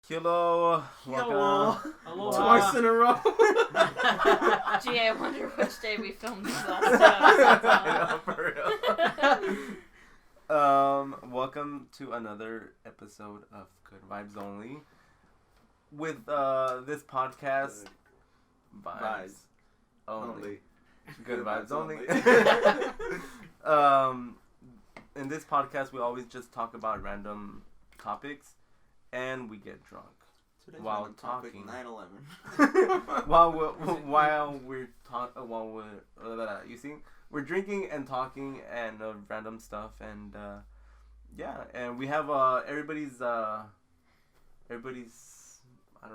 Hello. Hello. Hello. Twice in a row. Gee, I wonder which day we filmed these last two I know, for real. Welcome to another episode of Good Vibes Only. With this podcast, Vibes Only. Good Vibes Only. In this podcast, we always just talk about random topics, and we get drunk. Today's while topic, talking. 9/11. We're drinking and talking and random stuff, and and we have everybody's I don't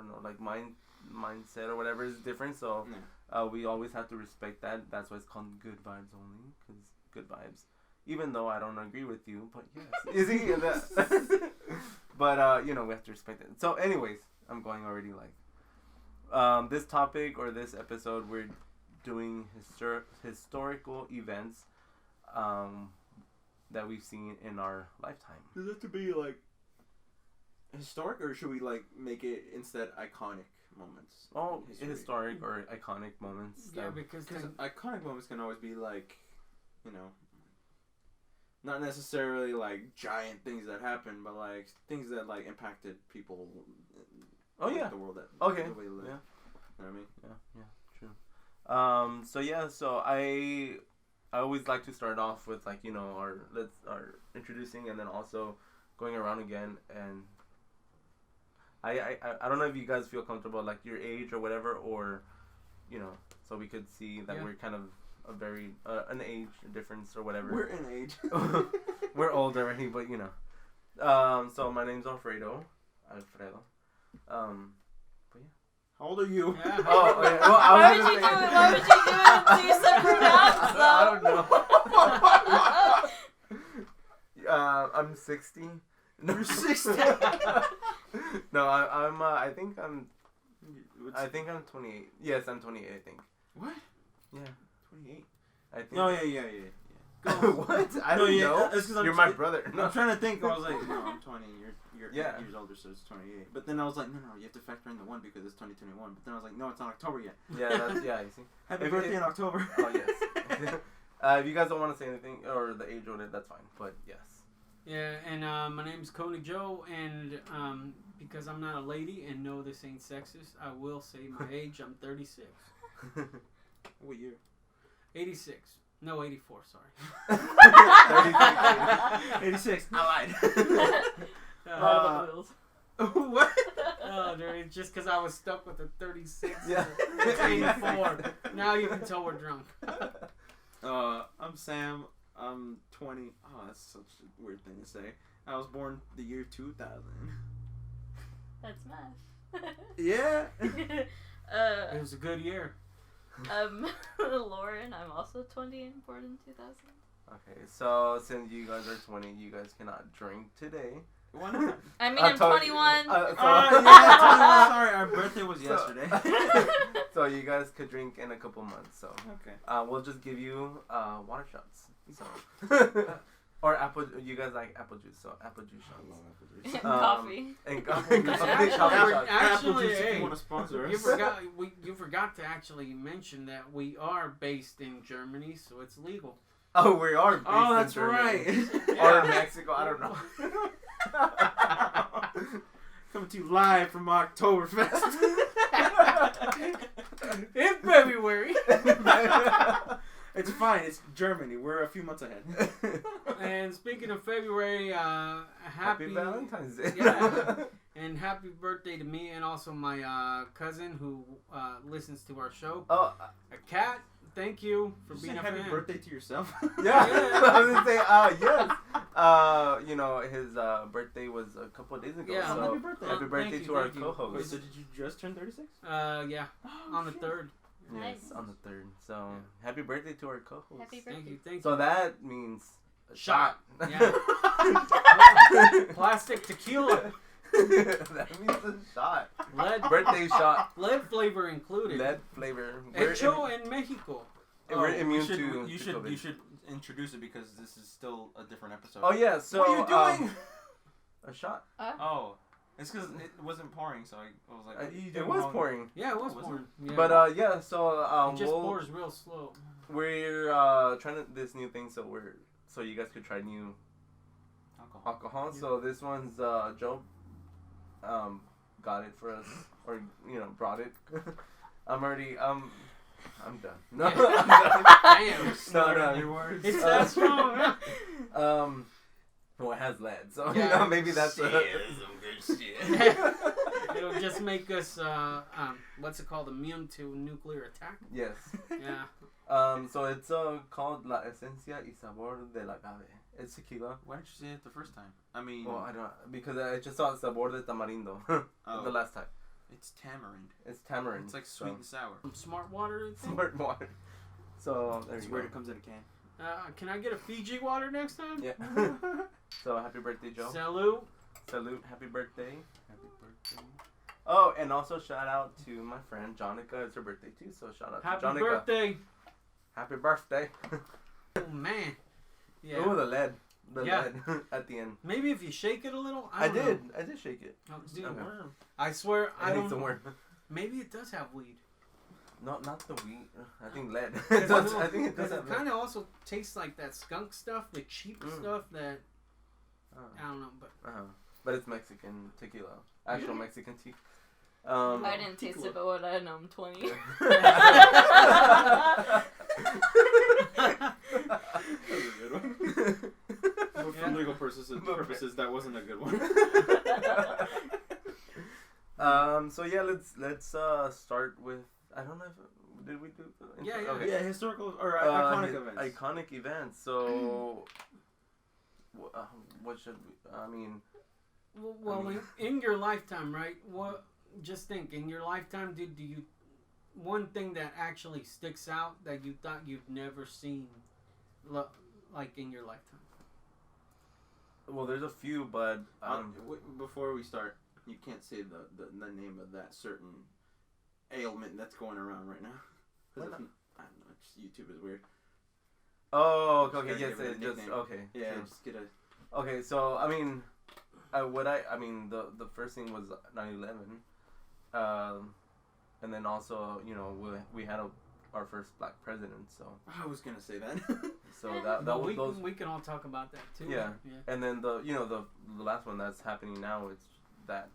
know, like mindset or whatever is different, so we always have to respect that. That's why it's called Good Vibes Only, because good vibes. Even though I don't agree with you, but yes. Is he? But, we have to respect it. So, anyways, I'm going already, this topic or this episode, we're doing historical events that we've seen in our lifetime. Does it have to be, historic, or should we, make it instead iconic moments? Oh, historic or iconic moments. Yeah, because iconic moments can always be, not necessarily giant things that happen, but things that impacted people. Oh yeah, the world that okay. The way they live. Yeah. You know what I mean? Yeah, true. So I always like to start off with our introducing, and then also going around again, and I don't know if you guys feel comfortable your age or whatever, or so we could see that we're kind of a very an age difference or whatever. We're in age. We're old already, but so my name's Alfredo. But yeah. How old are you? Yeah. Oh, yeah. Well, Why would you do it in two separate rounds, I don't know. I'm 60. No, You're 60. No, I think I'm 28. Yes, I'm 28. I think. What? Yeah. 28. I think. No, yeah. What? I don't know. It's 'cause You're my brother. No. I'm trying to think. I was like, no, I'm 20. You're 8 Yeah. years older, so it's 28. But then I was like, no, you have to factor in the one because it's 2021. But then I was like, no, it's not October yet. Yeah, you see. Happy birthday in October. Oh, yes. If you guys don't want to say anything, or the age on it, that's fine. But, yes. Yeah, and my name's Coney Joe, and because I'm not a lady and no, this ain't sexist, I will say my age. I'm 36. What year? 86. No, 84, sorry. 86. I lied. What? Oh, dude, just because I was stuck with a 36 Yeah. it's 84. Now you can tell we're drunk. I'm Sam. I'm 20. Oh, that's such a weird thing to say. I was born the year 2000. That's math. Yeah. It was a good year. Lauren, I'm also 20 and born in 2000. Okay, so since you guys are 20, you guys cannot drink today. Why not? I mean, I'm 21. Yeah, 21. Sorry, our birthday was yesterday. So you guys could drink in a couple months. So Okay. we'll just give you water shots. So or apple. You guys like apple juice, so apple juice shots. Coffee. And coffee Actually, shots. Apple juice if hey, you want to sponsor us. you forgot to actually mention that we are based in Germany, so it's legal. Oh, we are. Based Oh, in that's Germany. right. Or Mexico. I don't know. Coming to you live from Oktoberfest. In February. It's fine. It's Germany. We're a few months ahead. And speaking of February, Happy Valentine's Day. Yeah, and happy birthday to me and also my cousin who listens to our show. Oh, A cat. Thank you for being a happy fan. birthday to yourself. yeah. Yeah. I was gonna say, yes. His birthday was a couple of days ago. Yeah. So Happy birthday. Happy birthday Thank you, to our thank you. co-host. Wait, so did you just turn 36? Yeah, on the shit. 3rd. Yes, Nice. on the 3rd. So happy birthday to our co-host. Happy birthday. Thank you. So that means a shot. Yeah. Plastic tequila. That means a shot. Lead Birthday shot. Lead flavor included. Lead flavor. Hecho in Mexico. We're immune you should, to you to should COVID. you should introduce it because this is still a different episode. Oh yeah. So What are you doing? a shot. Oh, It's because it wasn't pouring, so I was like, what are you It doing was wrong? pouring. Yeah, it was Was it? pouring. Yeah. But so it just pours real slow. we're trying this new thing, so you guys could try new alcohol. Yeah. So this one's Joe got it for us, or brought it. I'm done. No, I'm done. Damn. No. Your words. It's that strong. Well, it has lead, so Yeah. maybe that's Shit, a... some good shit. It'll just make us, what's it called, immune to nuclear attack. Yes. Yeah. So it's called La Esencia y Sabor del Agave. It's tequila. Why didn't you say it the first time? I mean, Well, I don't, because I just saw Sabor de Tamarindo Oh. the last time. it's tamarind. It's tamarind. It's like sweet and sour. Smart water, I think. Smart water. So there It's you weird. go. It comes in a can. Can I get a Fiji water next time? Yeah. So happy birthday, Joe. Salute. Salute. Happy birthday. Happy birthday. Oh, and also shout out to my friend Jonica. It's her birthday too, so shout out Happy to Jonica. birthday. Happy birthday. Oh, man. Yeah. Ooh, the lead. The Yeah. lead at the end. Maybe if you shake it a little. I don't know. did. I did shake it. Oh, dude, Okay. I swear, I I don't need some more. Maybe it does have weed. No, not the wheat. I think lead. Because I think it does Because it have lead. kind of also tastes like that skunk stuff, the cheap stuff that, I don't know, but. But it's Mexican tequila. Actual Really? Mexican tea. I didn't taste it, but what I know, I'm 20. That was a good one. But for Yeah. legal purposes, that wasn't a good one. So yeah, let's start with, I don't know if did we do the Yeah, intro? yeah. Okay. Yeah, historical or iconic events. Iconic events. So what should we, I mean, Well, in your lifetime, right? What? Just think, in your lifetime, do you one thing that actually sticks out that you thought you'd never seen, like in your lifetime? well, there's a few, but Before we start, you can't say the name of that certain ailment that's going around right now. Why Because not? I don't know, just YouTube is weird. oh, Just okay, gotta yes, give it a it just nickname. okay. Yeah, sure. just get a. Okay, so I mean, the first thing was 9/11, and then also we had our first black president, so I was gonna say that. that But was those, we can all talk about that too. Yeah. Yeah. and then the last one that's happening now, it's that.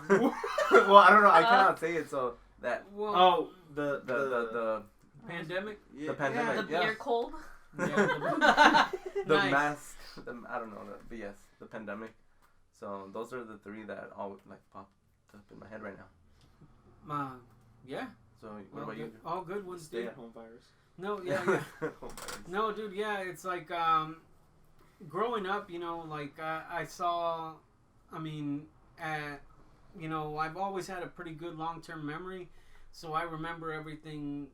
Well, Well, I don't know, I cannot say it, so that Well, oh, the the pandemic. yeah, pandemic. The Yeah. beer cold. Yeah. the Nice. mask, I don't know, but yes, the pandemic. So those are the three that all like popped up in my head right now. Yeah. So what Well, about you? good. All good ones, Stay dude. at home virus. No, yeah. Oh, my No, dude, yeah, it's like growing up, like I saw, I mean, I've always had a pretty good long-term memory, so I remember everything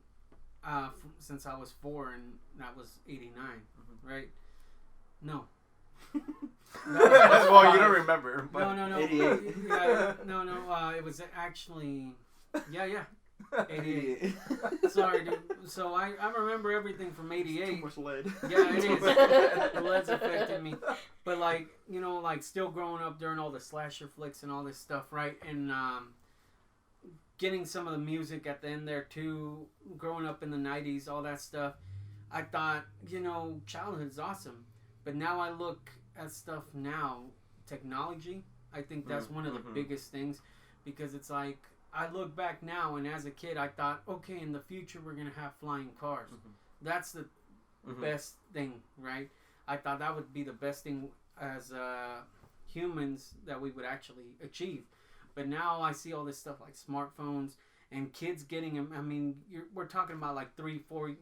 since I was 4, and that was 89, right? No. Well, you don't remember. But No. 88. Yeah, no, it was actually, yeah. 88. Sorry, dude. So I remember everything from 88. Too much lead. Yeah, it is. The lead's affected me. But like still growing up during all the slasher flicks and all this stuff, right? And getting some of the music at the end there too, growing up in the 90s, all that stuff. I thought, childhood's awesome. But now I look at stuff now, technology, I think that's one of the biggest things, because it's like, I look back now, and as a kid, I thought, okay, in the future, we're going to have flying cars. That's the best thing, right? I thought that would be the best thing as humans that we would actually achieve. But now I see all this stuff like smartphones and kids getting them. I mean, we're talking about like 3 or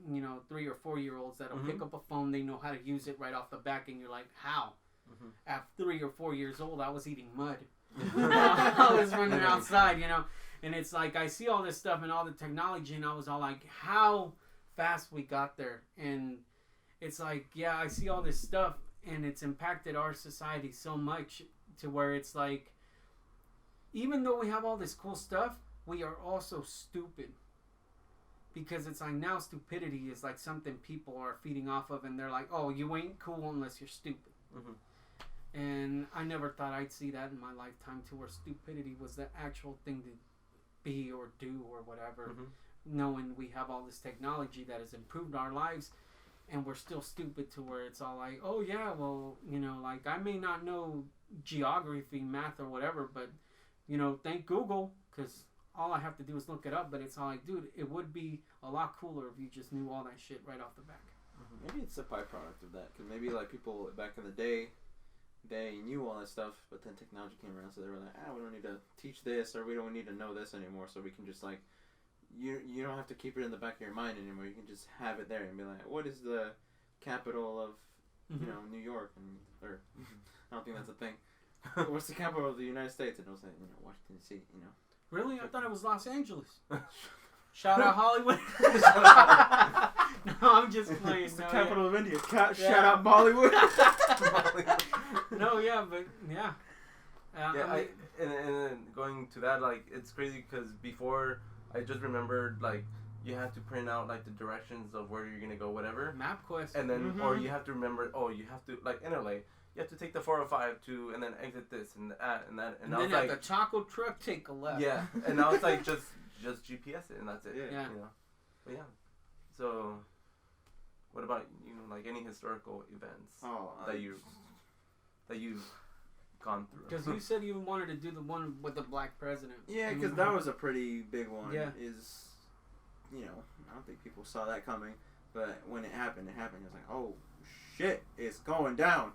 4 year olds that'll pick up a phone. They know how to use it right off the back, and you're like, how? At 3 or 4 years old, I was eating mud. I was running outside, And it's like, I see all this stuff and all the technology, and I was all like, how fast we got there. And it's like, yeah, I see all this stuff, and it's impacted our society so much to where it's like, even though we have all this cool stuff, we are also stupid. Because it's like, now stupidity is like something people are feeding off of, and they're like, oh, you ain't cool unless you're stupid. And I never thought I'd see that in my lifetime, to where stupidity was the actual thing to be or do or whatever. Knowing we have all this technology that has improved our lives, and we're still stupid to where it's all like, oh yeah, well, you know, like I may not know geography, math, or whatever, but, you know, thank Google, because all I have to do is look it up. But it's all like, dude, it would be a lot cooler if you just knew all that shit right off the back. Maybe it's a byproduct of that, because maybe like people back in the day, they knew all that stuff, but then technology came around, so they were like, we don't need to teach this, or we don't need to know this anymore, so we can just like, you don't have to keep it in the back of your mind anymore. You can just have it there and be like, what is the capital of, you know, New York, or I don't think that's a thing. What's the capital of the United States? And it was like, you know, Washington D.C. You know. Really? I thought it was Los Angeles. Shout out Hollywood. No, I'm just playing. It's the capital of India. Shout out Bollywood. No, yeah, but yeah. And then going to that, like, it's crazy because before I just remembered, like, you have to print out like the directions of where you're gonna go, whatever. MapQuest. And then, or you have to remember. Oh, you have to, like in LA, you have to take the 405 to, and then exit this and that and that. And I was then like, at the Choco truck, take a left. Yeah, and now it's like just GPS it and that's it. Yeah. You know? But yeah. So, what about like any historical events that you've gone through? Because you said you wanted to do the one with the black president. Yeah, because that was a pretty big one. Yeah. I don't think people saw that coming, but when it happened. It was like, oh shit, it's going down.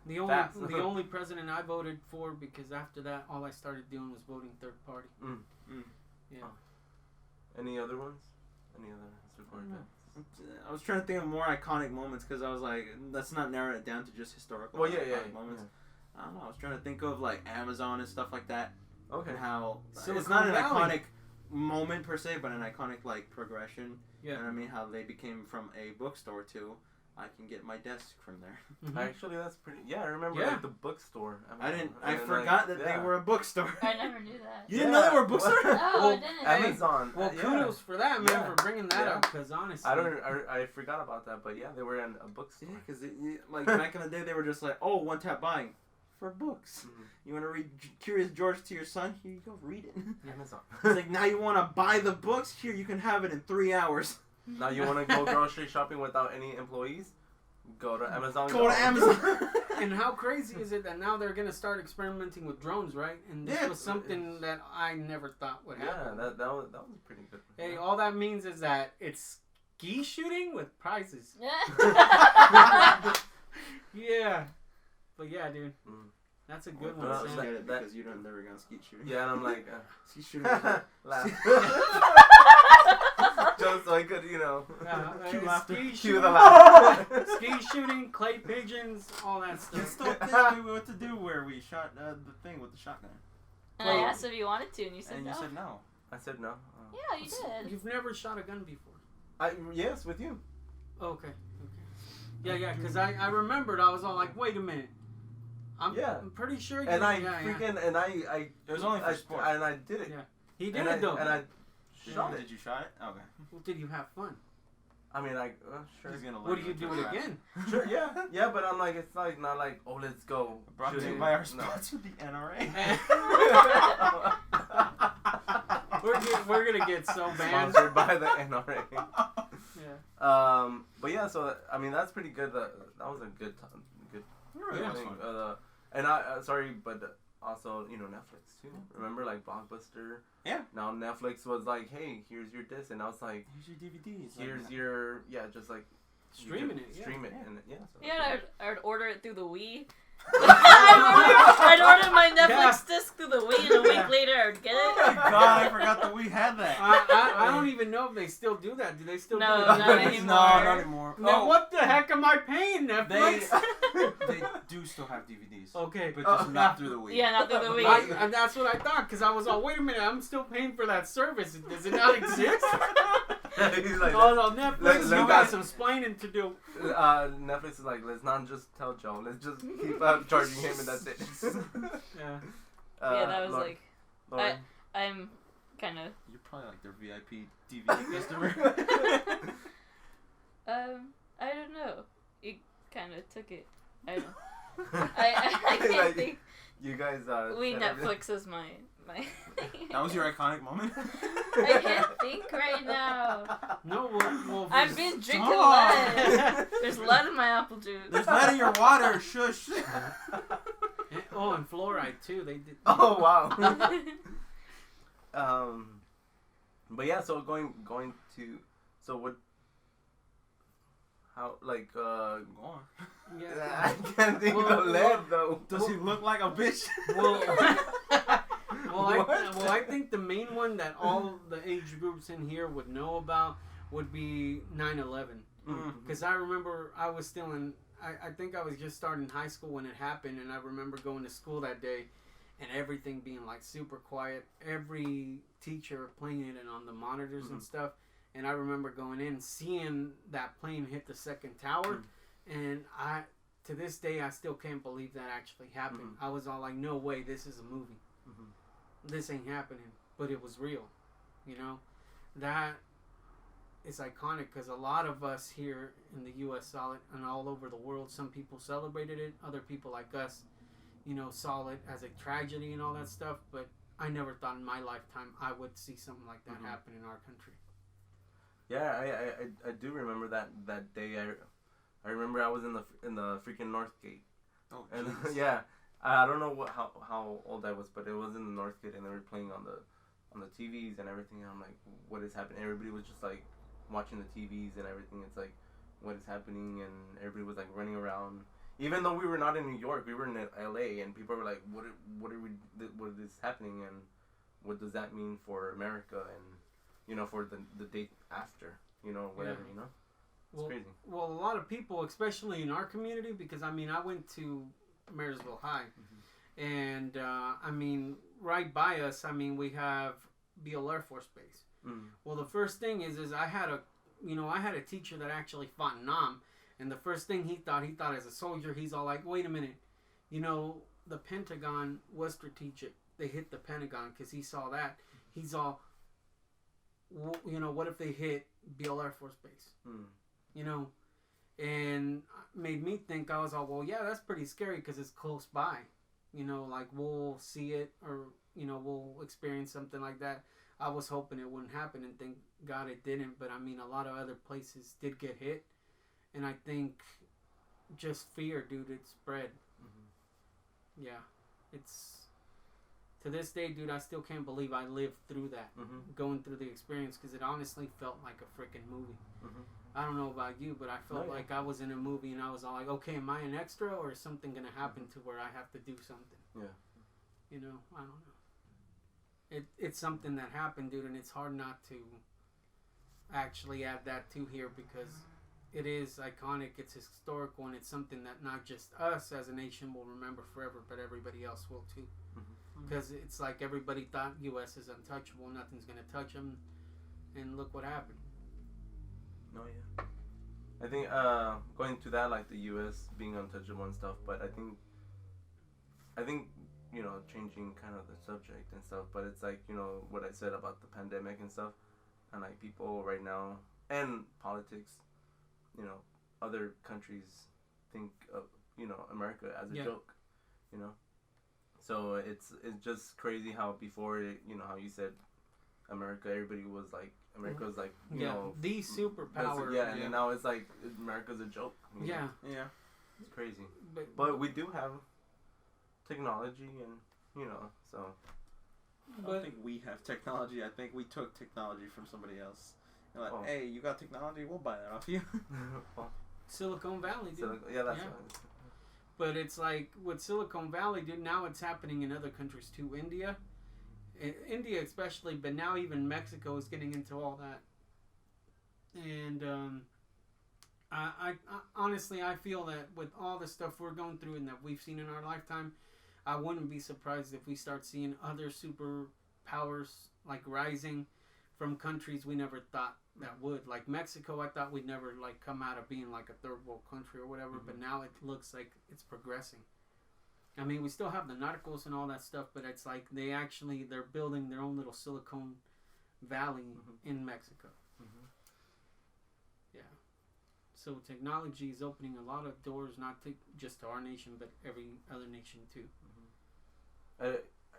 The only president I voted for, because after that, all I started doing was voting third party. Yeah. Any other ones? Any other historical events? I was trying to think of more iconic moments, because I was like, let's not narrow it down to just historical iconic moments. Yeah. I don't know. I was trying to think of like Amazon and stuff like that. Okay. And how Silicon it's not an Valley. iconic moment per se, but an iconic like progression. Yeah. And I mean how they became from a bookstore to I can get my desk from there. Actually, that's pretty. Yeah, I remember like the bookstore. I forgot that they were a bookstore. I never knew that. You didn't know they were a bookstore? No, I didn't. Amazon. Well, kudos for that, man, for bringing that up. Because honestly, I forgot about that, but yeah, they were in a bookstore. Yeah, because like back in the day, they were just like, oh, one tap buying for books. You want to read Curious George to your son? Here you go, read it. Amazon. It's like, now you want to buy the books? Here, you can have it in 3 hours. Now you want to go grocery shopping without any employees? Go to Amazon. Go to Amazon. And how crazy is it that now they're going to start experimenting with drones, right? And this was something that I never thought would happen. Yeah, that was pretty good. Hey, all that means is that it's ski shooting with prizes. Yeah. But yeah, dude. That's a good one. I get it because you don't never gone ski shooting. Yeah, and I'm like, ski shooting. Laugh. Just so I could, Cue the laugh. Ski shooting, clay pigeons, all that You stuff. still think what to do where we shot the thing with the shotgun. And I asked if you wanted to, and you said and no. you said no. I said no. Yeah, you did. You've never shot a gun before. Yes, with you. Okay. Yeah, because I remembered, I was all like, wait a minute. I'm pretty sure. And I it was only for sport. And I did it. Yeah. He did it though. And I shot it. Did you shot it? Okay. Well, did you have fun? I mean, sure. He's gonna Would you do it again? Sure, yeah, but I'm like, it's like not like, oh, let's go. Brought to you by our sponsor, the NRA. we're gonna get so banned. Sponsored by the NRA. Yeah. But yeah, so I mean, that's pretty good. That was a good time. Good. Yeah. Thing. And I sorry, but also Netflix too. Remember like Blockbuster? Yeah. Now Netflix was like, hey, here's your disc, and I was like, here's your DVDs. Here's your just like streaming it. Stream it, and So Yeah, I'd order it through the Wii. I'd order my Netflix disc through the Wii, and a week later I would get it. Oh my god, I forgot that we had that. I don't even know if they still do that. Do they still do that? Not anymore. No, not anymore. Now, what the heck am I paying Netflix? They do still have DVDs. Okay. But just not through the Wii. Yeah, not through the Wii. And that's what I thought, because I was all, wait a minute, I'm still paying for that service. Does it not exist? He's like, Netflix, you got some splaining to do. Netflix is like, let's not just tell Joe. Let's just keep charging him, and that's it. Yeah. Yeah, that was Lauren, like, I'm kind of. You're probably like their VIP DVD customer. I don't know. It kind of took it. I don't know. I can't Like, think. You guys. We said everything. Netflix is my. That was your iconic moment. I can't think right now. No, well I've been drinking Stop. lead. There's lead in my apple juice. There's lead in your water. Shush. Oh, and fluoride too. They did. Oh wow. But yeah, so going to, so what? How like Go on. Yeah. I can't think of lead though. Does he look like a bitch? Well, I think the main one that all the age groups in here would know about would be 9/11. Because I remember I was still in, I think I was just starting high school when it happened, and I remember going to school that day and everything being like super quiet. Every teacher playing it and on the monitors and stuff. And I remember going in, seeing that plane hit the second tower, and to this day, I still can't believe that actually happened. I was all like, no way, this is a movie. This ain't happening. But it was real. You know? That is iconic because a lot of us here in the U.S. saw it, and all over the world, some people celebrated it. Other people like us, you know, saw it as a tragedy and all that stuff. But I never thought in my lifetime I would see something like that happen in our country. Yeah, I do remember that day. I remember I was in the freaking North Gate. Oh, and jeez. yeah, I don't know how old I was, but it was in the North Gate, and they were playing on the TVs and everything. And I'm like, what is happening? Everybody was just like watching the TVs and everything. It's like, what is happening? And everybody was like running around. Even though we were not in New York, we were in LA, and people were like, what is happening, and what does that mean for America, and you know, for the date after, you know, whatever, you know? It's crazy. Well, a lot of people, especially in our community, because, I mean, I went to Marysville High, and, I mean, right by us, I mean, we have Beale Air Force Base. Well, the first thing is I had a teacher that actually fought in Nam, and the first thing he thought as a soldier, he's all like, wait a minute, you know, the Pentagon was strategic. They hit the Pentagon because he saw that. He's all, you know, what if they hit Beale Air Force Base? You know, and made me think, I was all, well, yeah, that's pretty scary because it's close by. You know, like we'll see it or, you know, we'll experience something like that. I was hoping it wouldn't happen, and thank God it didn't. But I mean, a lot of other places did get hit. And I think just fear, dude, it spread. Yeah. It's, to this day, dude, I still can't believe I lived through that. Going through the experience, because it honestly felt like a freaking movie. I don't know about you, but I felt like I was in a movie, and I was all like, okay, am I an extra, or is something going to happen to where I have to do something? Yeah. You know, I don't know. It's something that happened, dude, and it's hard not to actually add that to here, because it is iconic, it's historical, and it's something that not just us as a nation will remember forever, but everybody else will too. Because it's like everybody thought U.S. is untouchable, nothing's going to touch them, and look what happened. Oh yeah. I think going to that, like the U.S. being untouchable and stuff, but I think you know, changing kind of the subject and stuff, but it's like, you know, what I said about the pandemic and stuff, and like people right now and politics, you know, other countries think of, you know, America as a joke, you know. So it's just crazy how before it, you know, how you said America, everybody was like, America was like, you know, the superpower. Yeah, and now it's like America's a joke. Yeah. Yeah. It's crazy. But we do have technology, and you know, so. I don't think we have technology. I think we took technology from somebody else. They're like, hey, you got technology? We'll buy that off you. Silicon Valley, dude. Yeah, that's right. Right. But it's like with Silicon Valley, dude, now it's happening in other countries too. India especially, but now even Mexico is getting into all that. And I honestly, I feel that with all the stuff we're going through and that we've seen in our lifetime, I wouldn't be surprised if we start seeing other superpowers like rising from countries we never thought that would. Like Mexico, I thought we'd never like come out of being like a third world country or whatever, but now it looks like it's progressing. I mean, we still have the narcos and all that stuff, but it's like they're building their own little Silicon Valley in Mexico. Yeah. So technology is opening a lot of doors, not to just to our nation, but every other nation too.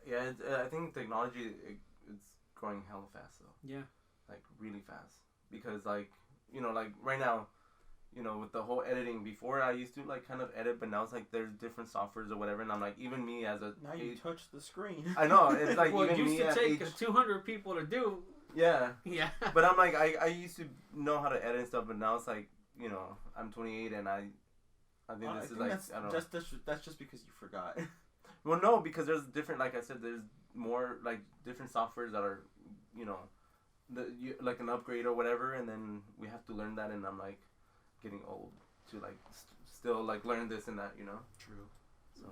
Yeah, I think technology it's growing hella fast though. Yeah. Like really fast because like like right now, with the whole editing. Before I used to like kind of edit, but now it's like there's different softwares or whatever, and I'm like even me as a Now you touch the screen. I know it's like Well, it even used me to at take age, 200 people to do. yeah. Yeah. But I'm like I used to know how to edit and stuff, but now it's like I'm 28 and I think this is like I don't know. That's just because you forgot. Well, no, because there's different. Like I said, there's more like different softwares that are, like an upgrade or whatever, and then we have to learn that, and I'm like, getting old to like still like learn this and that, True. So.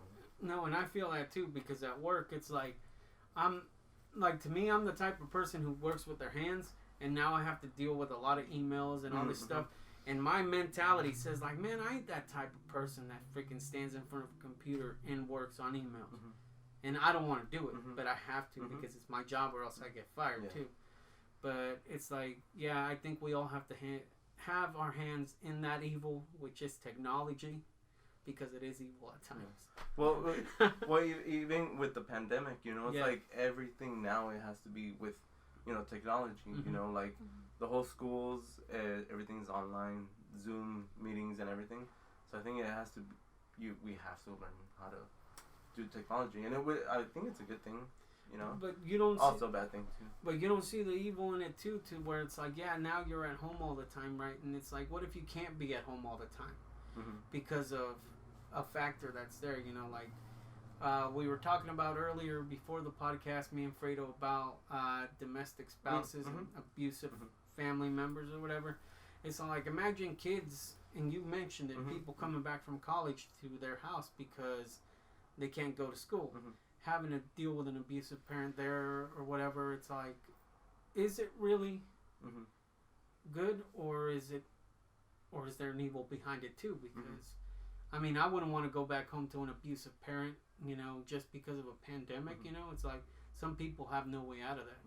No, and I feel that too because at work it's like, I'm like to me I'm the type of person who works with their hands, and now I have to deal with a lot of emails and all this stuff. And my mentality says, like, man, I ain't that type of person that freaking stands in front of a computer and works on emails. And I don't want to do it, but I have to because it's my job or else I get fired too. But it's like, yeah, I think we all have to have our hands in that evil, which is technology, because it is evil at times. Well, even with the pandemic, it's like everything now it has to be with, technology. Like the whole schools, everything's online, Zoom meetings and everything. So I think it has to be, we have to learn how to do technology, and I think it's a good thing. But you don't also a bad thing too. But you don't see the evil in it too, to where it's like, yeah, now you're at home all the time, right? And it's like, what if you can't be at home all the time because of a factor that's there? Like we were talking about earlier before the podcast, me and Fredo, about domestic spouses and abusive family members or whatever. It's like, imagine kids, and you mentioned it, people coming back from college to their house because they can't go to school. Having to deal with an abusive parent there or whatever, it's like, is it really good, or is there an evil behind it too? Because I mean, I wouldn't want to go back home to an abusive parent, just because of a pandemic. It's like some people have no way out of that.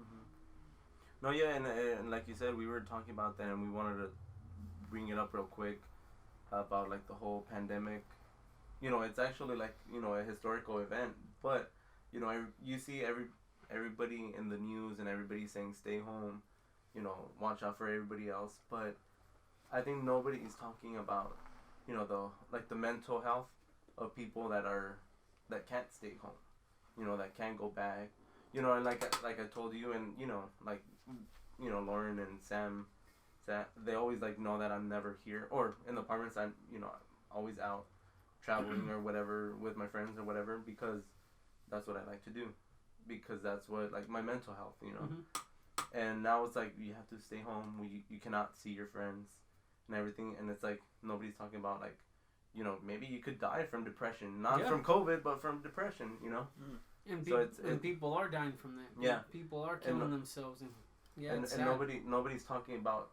No, yeah, and like you said, we were talking about that, and we wanted to bring it up real quick about like the whole pandemic. It's actually like a historical event, but you see everybody in the news and everybody saying stay home, watch out for everybody else, but I think nobody is talking about the mental health of people that can't stay home, that can't go back, and like I told you, and Lauren and Sam, that they always like know that I'm never here, or in the apartments I'm always out traveling or whatever with my friends or whatever, because that's what I like to do, because that's what, like, my mental health, and now it's like you have to stay home, you cannot see your friends and everything, and it's like nobody's talking about like maybe you could die from depression, not from COVID, but from depression, And, so people are dying from that. Yeah, people are killing themselves, and nobody's talking about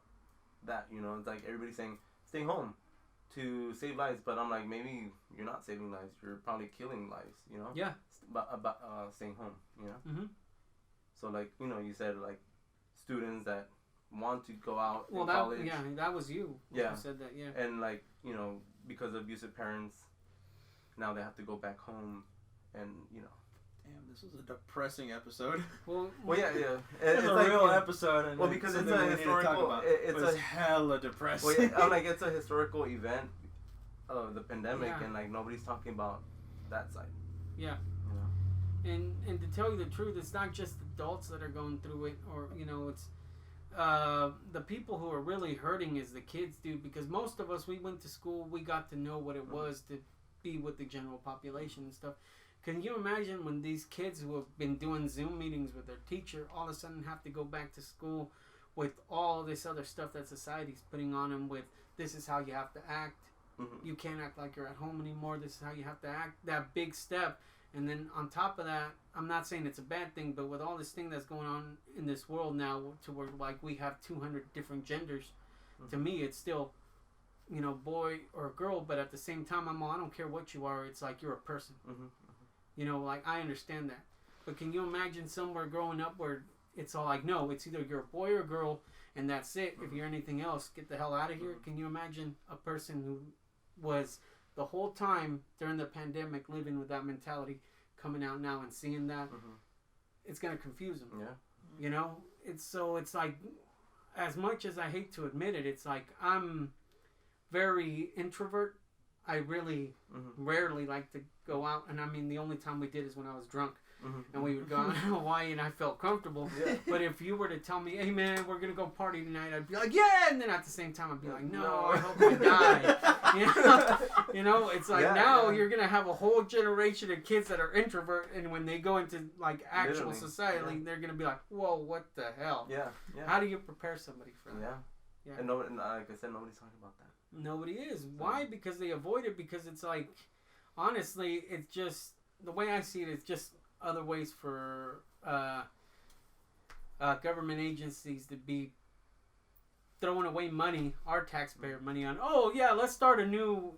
that. It's like everybody's saying stay home to save lives, but I'm like, maybe you're not saving lives, you're probably killing lives. Yeah. About staying home. So like you said, like students that want to go out in college. That was you. Yeah. You said that. Yeah. And like because of abusive parents, now they have to go back home, and Damn, this was a depressing episode. Well, yeah. It's a like, real episode, and because it's a historical. It's hella depressing. Well, yeah, I'm like, it's a historical event of the pandemic, and like nobody's talking about that side. Yeah. And to tell you the truth, it's not just adults that are going through it, or it's the people who are really hurting is the kids, dude. Because most of us, we went to school, we got to know what it was to be with the general population and stuff. Can you imagine when these kids who have been doing Zoom meetings with their teacher all of a sudden have to go back to school with all this other stuff that society's putting on them, with this is how you have to act. You can't act like you're at home anymore. This is how you have to act. That big step. And then on top of that, I'm not saying it's a bad thing, but with all this thing that's going on in this world now, to where like we have 200 different genders, to me it's still, boy or girl. But at the same time, I don't care what you are. It's like you're a person. Like I understand that. But can you imagine somewhere growing up where it's all like, no, it's either you're a boy or a girl, and that's it. If you're anything else, get the hell out of here. Can you imagine a person who was the whole time during the pandemic living with that mentality coming out now and seeing that? It's going to confuse them. Yeah. You know? It's like, as much as I hate to admit it, it's like I'm very introvert. I really rarely like to go out, and I mean, the only time we did is when I was drunk. And we would go out in Hawaii and I felt comfortable. Yeah. But if you were to tell me, hey man, we're going to go party tonight, I'd be like, yeah! And then at the same time, I'd be like, no, I hope I die. You know, it's like you're going to have a whole generation of kids that are introvert, and when they go into like actual society, they're going to be like, whoa, what the hell? Yeah. How do you prepare somebody for that? Yeah. And like I said, nobody's talking about that. Nobody is. Why? Because they avoid it, because it's like, honestly, it's just, the way I see it, it's just other ways for government agencies to be throwing away money, our taxpayer money, on, oh yeah, let's start a new,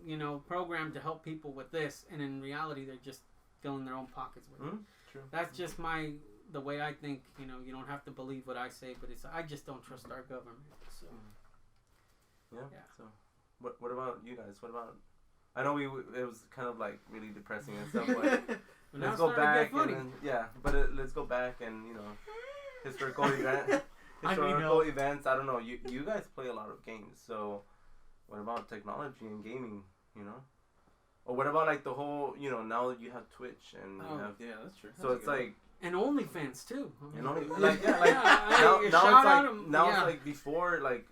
program to help people with this, and in reality they're just filling their own pockets with it. True. That's just the way I think. You don't have to believe what I say, but I just don't trust our government. So yeah. So what about you guys? What about, I know it was kind of like really depressing and stuff, but let's go back and then, let's go back and historical events. I don't know. You guys play a lot of games, so what about technology and gaming? Or what about like the whole now that you have Twitch and you have, that's true. So it's like, and OnlyFans too. Now it's like before, like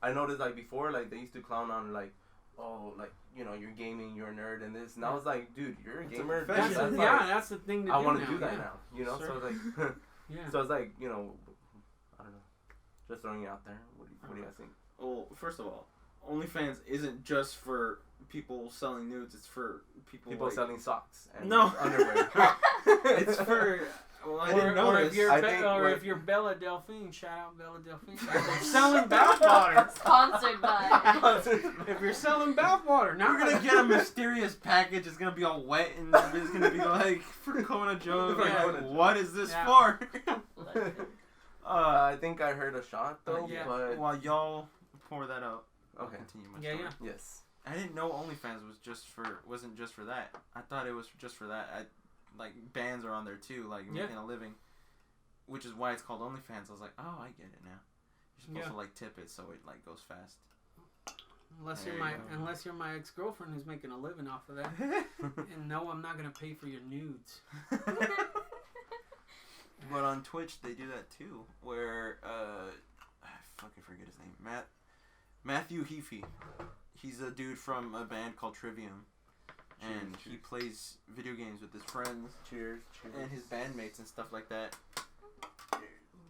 I noticed like before, like they used to clown on like, oh, like, you're gaming, you're a nerd, and this. Now it's like, dude, you're a gamer. That's the thing to do. I want to now, do that now. Sure. So it's like, so it's like, I don't know, just throwing it out there. What do you guys think? Well, first of all, OnlyFans isn't just for people selling nudes. It's for people selling socks and underwear. It's for. Well, I didn't know this. If you're Bella Delphine, shout out Bella Delphine. They're selling bathwater. Sponsored by. If you're selling bathwater, now you're gonna get a mysterious package. It's gonna be all wet, and it's gonna be like for Kona Joe. What is this for? I think I heard a shot though. But while y'all pour that out, I'll okay. Continue my story. Yes. I didn't know OnlyFans wasn't just for that. I thought it was just for that. Like bands are on there too, like making a living, which is why it's called OnlyFans. I was like, oh, I get it now. You're supposed to like tip it so it like goes fast. Unless you're my ex-girlfriend who's making a living off of that, and no, I'm not gonna pay for your nudes. But on Twitch they do that too, where I fucking forget his name, Matthew Heafy. He's a dude from a band called Trivium. And he plays video games with his friends. Cheers. And his bandmates and stuff like that.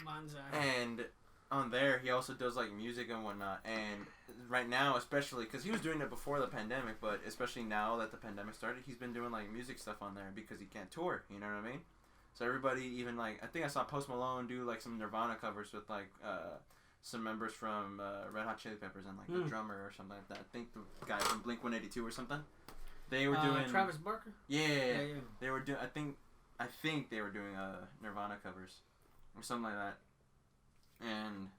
Bonsai. And on there, he also does like music and whatnot. And right now, especially, because he was doing it before the pandemic, but especially now that the pandemic started, he's been doing like music stuff on there because he can't tour. You know what I mean? So everybody, even like, I think I saw Post Malone do like some Nirvana covers with like some members from Red Hot Chili Peppers and like the drummer or something like that. I think the guy from Blink-182 or something. They were doing Travis Barker. Yeah. They were doing. I think they were doing Nirvana covers or something like that, and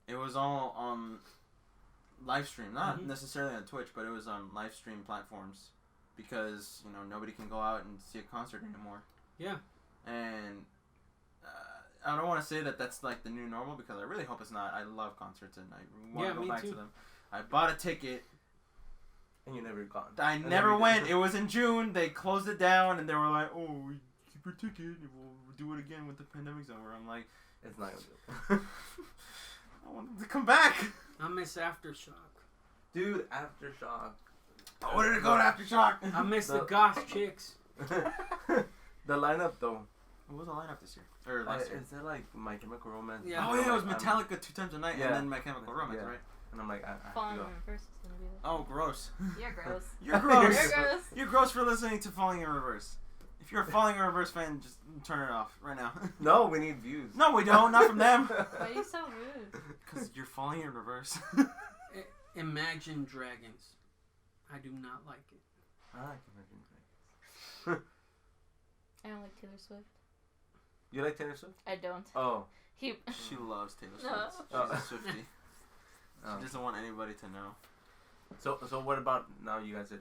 it was all on live stream, not necessarily on Twitch, but it was on live stream platforms because nobody can go out and see a concert anymore. Yeah. And I don't want to say that that's like the new normal because I really hope it's not. I love concerts and I want to go back to them. I bought a ticket. And you never gone. I never went. It was in June. They closed it down, and they were like, "Oh, keep your ticket, and we'll do it again when the pandemic's over." I'm like, "It's not gonna do." I want them to come back. I miss Aftershock. Dude, Aftershock. I wanted to go to Aftershock. I miss the goth chicks. The lineup though. What was the lineup this year? Or last year? Is it like My Chemical Romance? Yeah. Oh yeah, it was Metallica 2 times a night, and then My Chemical Romance, right? And I'm like, I Falling have in to Reverse is gonna be there. Oh, gross. You're gross. You're gross. You're gross. You're gross for listening to Falling in Reverse. If you're a Falling in Reverse fan, just turn it off right now. No, we need views. No, we don't. Not from them. Why are you so rude? Because you're falling in reverse. Imagine Dragons. I do not like it. I like Imagine Dragons. I don't like Taylor Swift. You like Taylor Swift? I don't. Oh. He. She loves Taylor No. Swift. Oh. She's a Swiftie. Oh. She doesn't want anybody to know. So what about now? You guys said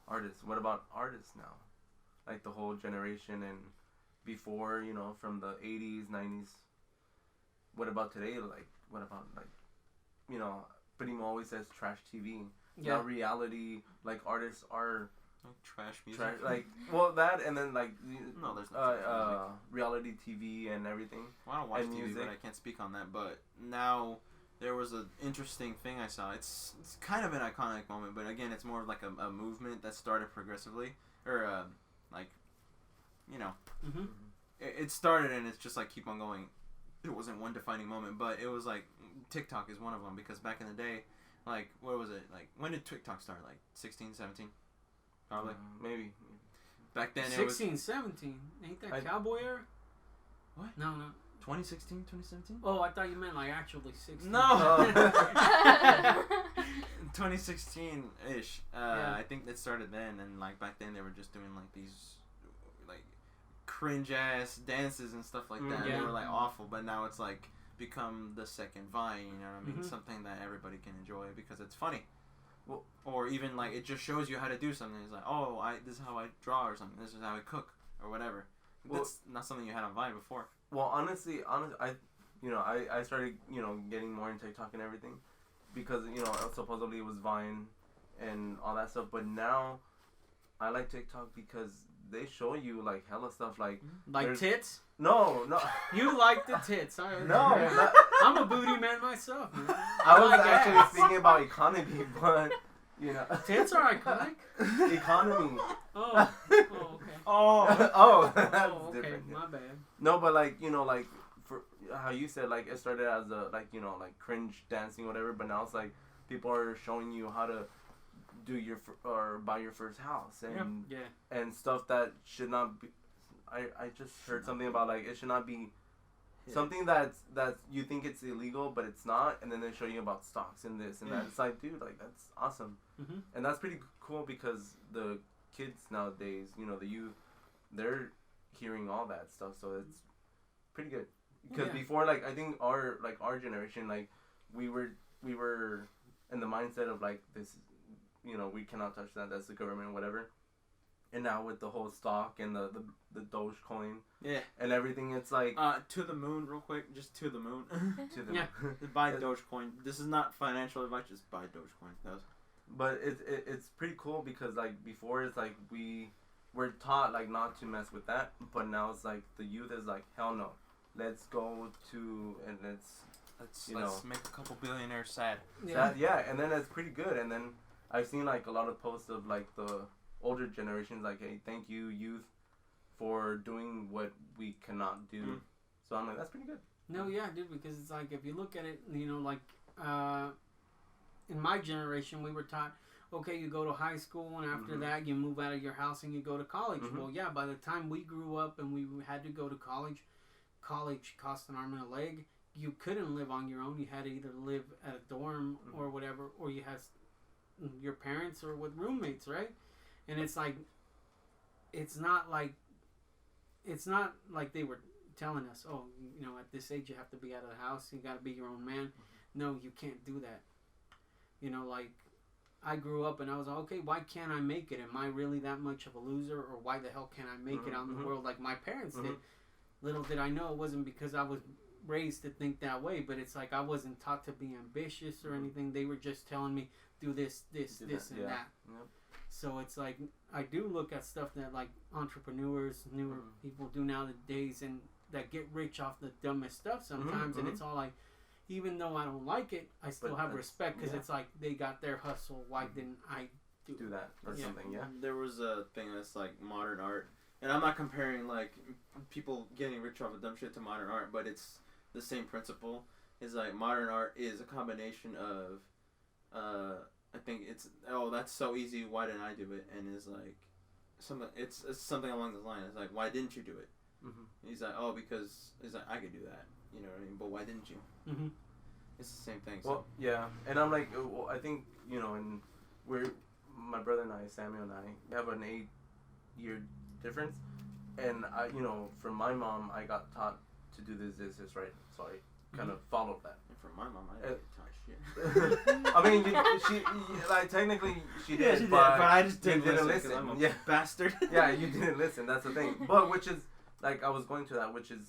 artists. What about artists now? Like the whole generation and before, you know, from the 80s, 90s. What about today? Like, what about, like, you know, Primo always says trash TV. Yeah. Now reality, like, artists are Like trash music. like, well, that and then, like, No, there's no trash music. reality TV and everything. Well, I don't watch and TV, music. but I can't speak on that. But now there was an interesting thing I saw. It's kind of an iconic moment, but again, it's more of like a movement that started progressively, or like, you know, Mm-hmm. it started and it's just like keep on going. It wasn't one defining moment, but it was like TikTok is one of them because back in the day, like what was it like? When did TikTok start? Like 16, 17? Probably. Maybe. Back then 16, 17. Ain't that cowboy era? What? No. 2016, 2017? Oh, I thought you meant like actually 16. No. Oh. 2016-ish. Yeah. I think that started then, and like back then they were just doing like these like cringe ass dances and stuff like that. Yeah. They were like awful, but now it's like become the second Vine. You know what I mean? Mhm. Something that everybody can enjoy because it's funny. Well, or even like it just shows you how to do something. It's like, oh, this is how I draw or something. This is how I cook or whatever. Well, That's not something you had on Vine before. Well, honestly, I started, you know, getting more into TikTok and everything because, you know, supposedly it was Vine and all that stuff. But now I like TikTok because they show you, like, hella stuff. Like Like tits? No. You like the tits. No. Not, I'm a booty man myself, man. I was like actually ass. speaking about economy, but, you know. Tits are iconic? Economy. Oh, okay. Oh, that's Oh, okay. different. Yeah. My bad. No, but, like, you know, like, for how you said, like, it started as a, like, you know, like, cringe dancing, whatever, but now it's, like, people are showing you how to do or buy your first house and Yeah. and stuff that should not be. I just heard something about, like, it should not be something that you think it's illegal, but it's not, and then they show you about stocks and this and that. It's like, dude, like, that's awesome. Mhm. And that's pretty cool because the kids nowadays, you know, the youth, they're hearing all that stuff, so it's pretty good. Because before, like, I think our generation, like, we were in the mindset of, like, this, you know, we cannot touch that, that's the government, whatever. And now with the whole stock and the Dogecoin Yeah. and everything, it's like To the moon, real quick. Just to the moon. to the Yeah. Buy Dogecoin. This is not financial advice. Just buy Dogecoin. But it's pretty cool because, like, before it's like we're taught, like, not to mess with that, but now it's like the youth is like, hell no, let's go to and Let's You know. make a couple billionaires sad. and then it's pretty good. And then I've seen, like, a lot of posts of, like, the older generations, like, hey, thank you youth for doing what we cannot do. So I'm like, that's pretty good. No, yeah, dude, because it's like, if you look at it, you know, like, in my generation, we were taught, okay, you go to high school, and after that, you move out of your house and you go to college. Well, yeah, by the time we grew up and we had to go to college cost an arm and a leg. You couldn't live on your own. You had to either live at a dorm or whatever, or you had your parents or with roommates, right? And it's like, it's not like they were telling us, oh, you know, at this age you have to be out of the house, you got to be your own man. No, you can't do that. You know, like, I grew up and I was like, okay, why can't I make it? Am I really that much of a loser? Or why the hell can't I make it out in the world like my parents did? Little did I know it wasn't because I was raised to think that way, but it's like I wasn't taught to be ambitious or anything. They were just telling me, do this, and that. Yep. So it's like, I do look at stuff that, like, entrepreneurs, newer people do nowadays, and that get rich off the dumbest stuff sometimes, and it's all like, even though I don't like it, I still have respect, because it's like, they got their hustle, why didn't I do that or something? Yeah. There was a thing that's like modern art, and I'm not comparing, like, people getting rich off of dumb shit to modern art, but it's the same principle. Is like, modern art is a combination of I think it's, oh, that's so easy, why didn't I do it? And it's like it's something along the line. It's like, why didn't you do it? He's like, oh, because he's like, I could do that, you know what I mean, but why didn't you? It's the same thing. So. Well, yeah, and I'm like, well, I think, you know, and my brother and I, Samuel and I, have an 8-year difference, and I, you know, from my mom, I got taught to do this, right? So I kind of followed that. And from my mom, I didn't get taught shit. I mean, she like technically she did, she did, but I just you didn't listen. I'm a Yeah, bastard. yeah, you didn't listen. That's the thing. But which is like I was going to that, which is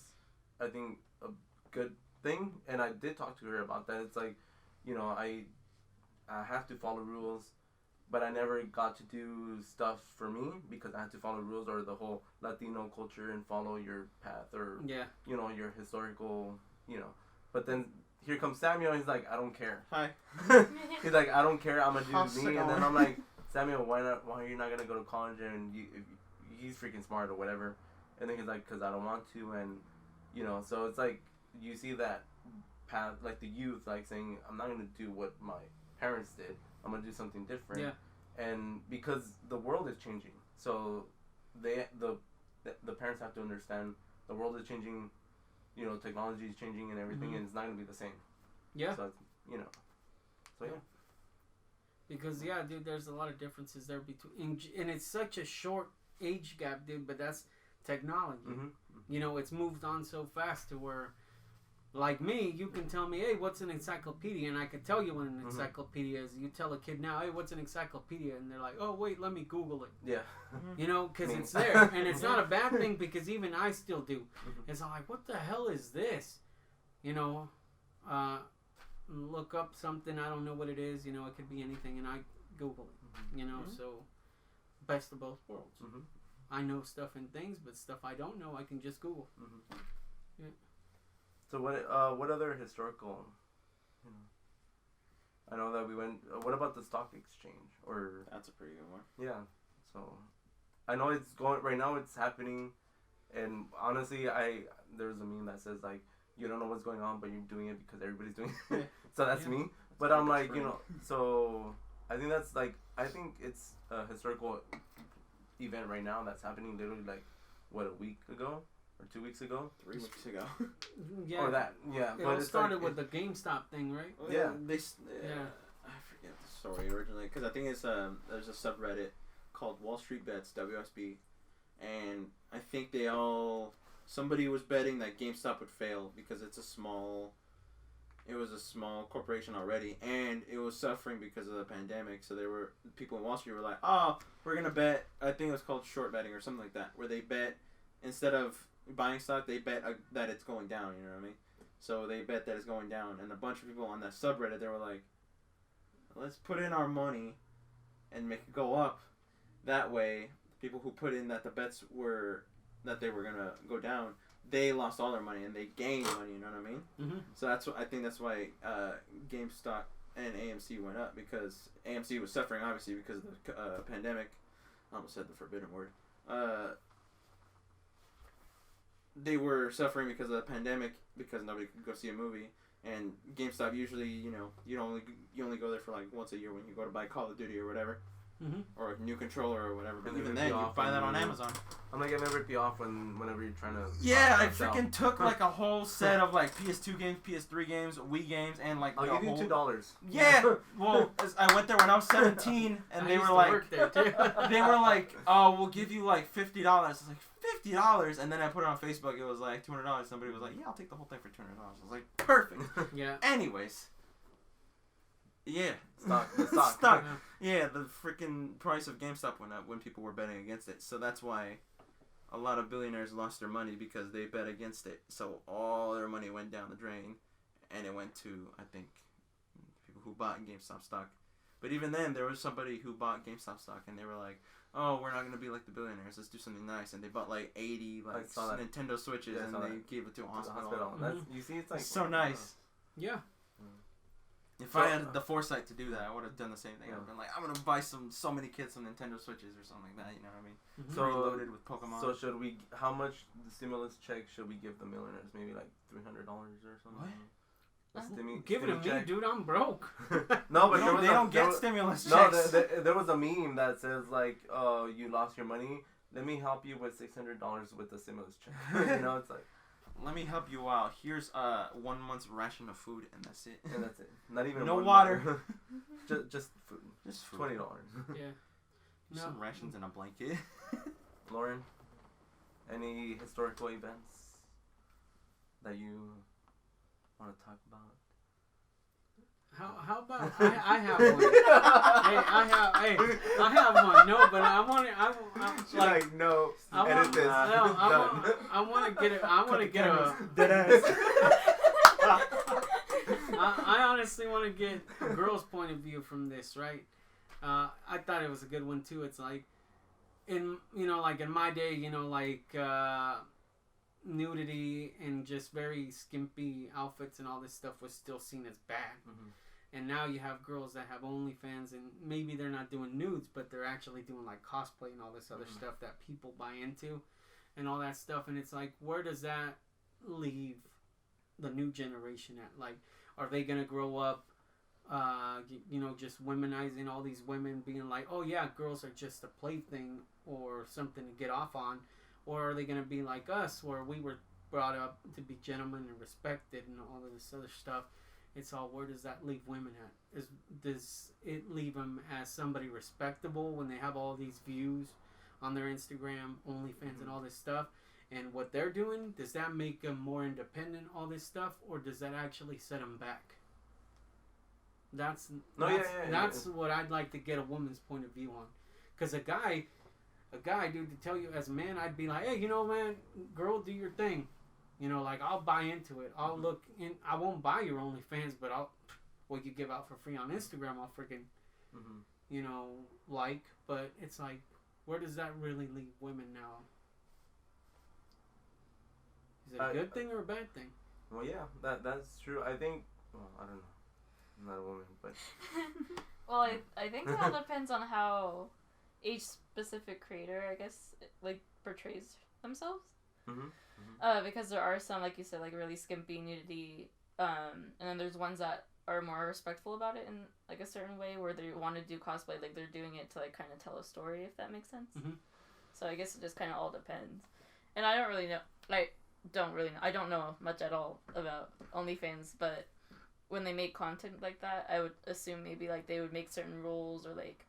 I think a good thing, and I did talk to her about that. It's like, you know, I have to follow rules, but I never got to do stuff for me because I had to follow rules or the whole Latino culture and follow your path or you know, your historical, you know. But then here comes Samuel. He's like, I don't care. Hi. He's like, I don't care. I'm gonna How's do it me. And then going? I'm like, Samuel, why not? Why are you not gonna go to college? And he's freaking smart or whatever. And then he's like, because I don't want to. And you know, so it's like you see that path, like the youth, like saying, I'm not gonna do what my parents did. I'm gonna do something different. Yeah. And because the world is changing, so the parents have to understand the world is changing. You know, technology is changing and everything, and it's not gonna be the same. Yeah. So you know. So yeah. Because dude, there's a lot of differences there between, and it's such a short age gap, dude. But that's technology. Mm-hmm. You know, it's moved on so fast to where, like me, you can tell me, hey, what's an encyclopedia, and I can tell you what an encyclopedia is. You tell a kid now, hey, what's an encyclopedia, and they're like, oh wait, let me Google it. Yeah. You know, because it's there, and it's not a bad thing because even I still do. It's like, what the hell is this? You know, look up something, I don't know what it is. You know, it could be anything, and I Google it. You know, so best of both worlds. I know stuff and things, but stuff I don't know, I can just Google. Yeah. So what other historical, you know, I know that we went, what about the stock exchange, or? That's a pretty good one. Yeah, so, I know it's going, right now it's happening, and honestly, there's a meme that says, like, you don't know what's going on, but you're doing it because everybody's doing it, so that's me, but I'm like, you know, so, I think that's, like, I think it's a historical event right now that's happening literally, like, what, a week ago? Or 2 weeks ago? 3 weeks ago. Yeah. Or that, yeah. It all started with the GameStop thing, right? Well, Yeah. I forget the story originally, because I think it's there's a subreddit called Wall Street Bets, WSB, and I think somebody was betting that GameStop would fail because it was a small corporation already, and it was suffering because of the pandemic, so people in Wall Street were like, oh, we're going to bet, I think it was called short betting or something like that, where they bet, instead of buying stock, they bet that it's going down, you know what I mean? So they bet that it's going down, and a bunch of people on that subreddit, they were like, let's put in our money and make it go up. That way, people who put in that the bets were that they were going to go down, they lost all their money and they gained money, you know what I mean? So I think that's why GameStop and AMC went up, because AMC was suffering obviously because of the pandemic. I almost said the forbidden word. They were suffering because of the pandemic, because nobody could go see a movie, and GameStop usually, you know, you only go there for like once a year when you go to buy Call of Duty or whatever, or a new controller or whatever. But even then, you buy that on Amazon. I'm like, I never rip you off whenever you're trying to. Yeah, I freaking took like a whole set of like PS2 games, PS3 games, Wii games, and like. I'll give you $2. Yeah, well, I went there when I was 17, and they were like, they were like, oh, we'll give you like $50. I was like, $50, and then I put it on Facebook. It was like $200. Somebody was like, yeah, I'll take the whole thing for $200. I was like, perfect. Yeah. Anyways. Yeah. Stock. Yeah, the freaking price of GameStop went up when people were betting against it. So that's why a lot of billionaires lost their money, because they bet against it. So all their money went down the drain, and it went to, I think, people who bought GameStop stock. But even then, there was somebody who bought GameStop stock, and they were like, oh, we're not going to be like the billionaires. Let's do something nice. And they bought like 80 Nintendo Switches, and they gave it to a hospital. That's, you see, it's like... so nice. Yeah. If I had the foresight to do that, I would have done the same thing. I would have been like, I'm going to buy so many kids some Nintendo Switches or something like that, you know what I mean? So loaded with Pokemon. So should we, how much the stimulus check should we give the millionaires? Maybe like $300 or something? What? Give it to me, dude, I'm broke. No, but they don't get stimulus No, checks. there was a meme that says like, oh, you lost your money. Let me help you with $600 with the stimulus check. You know, it's like, let me help you out. Here's 1 month's ration of food, and that's it. And that's it. Not even no water. just food. Just food. $20. Yeah. Some rations and a blanket. Lauren, Any historical events that you want to talk about? How about I have one? I have one. No, but I want to. Like no, edit this. I want to get it. I want to get a dead ass. I honestly want to get a girl's point of view from this, right? I thought it was a good one too. It's like, in my day, nudity and just very skimpy outfits and all this stuff was still seen as bad. Mm-hmm. And now you have girls that have OnlyFans, and maybe they're not doing nudes, but they're actually doing like cosplay and all this other stuff that people buy into, and all that stuff. And it's like, where does that leave the new generation at? Like, are they gonna grow up, just womanizing all these women, being like, oh yeah, girls are just a plaything or something to get off on, or are they gonna be like us, where we were brought up to be gentlemen and respected and all of this other stuff? It's all, where does that leave women at? Does it leave them as somebody respectable when they have all these views on their Instagram, OnlyFans, and all this stuff? And what they're doing, does that make them more independent, all this stuff, or does that actually set them back? That's what I'd like to get a woman's point of view on. Because a guy, dude, to tell you as a man, I'd be like, hey, man, girl, do your thing. I'll buy into it. I'll look in. I won't buy your OnlyFans, but what you give out for free on Instagram, I'll freaking, like. But it's like, where does that really leave women now? Is it a good thing or a bad thing? Well, yeah, that's true. I think. Well, I don't know. I'm not a woman, but. Well, I think it all depends on how each specific creator, I guess, portrays themselves. Mm-hmm. Because there are some, like you said, like really skimpy nudity, and then there's ones that are more respectful about it in like a certain way, where they want to do cosplay, like they're doing it to like kind of tell a story, if that makes sense. Mm-hmm. So I guess it just kind of all depends. And I don't really know. I don't know much at all about OnlyFans, but when they make content like that, I would assume maybe like they would make certain rules, or like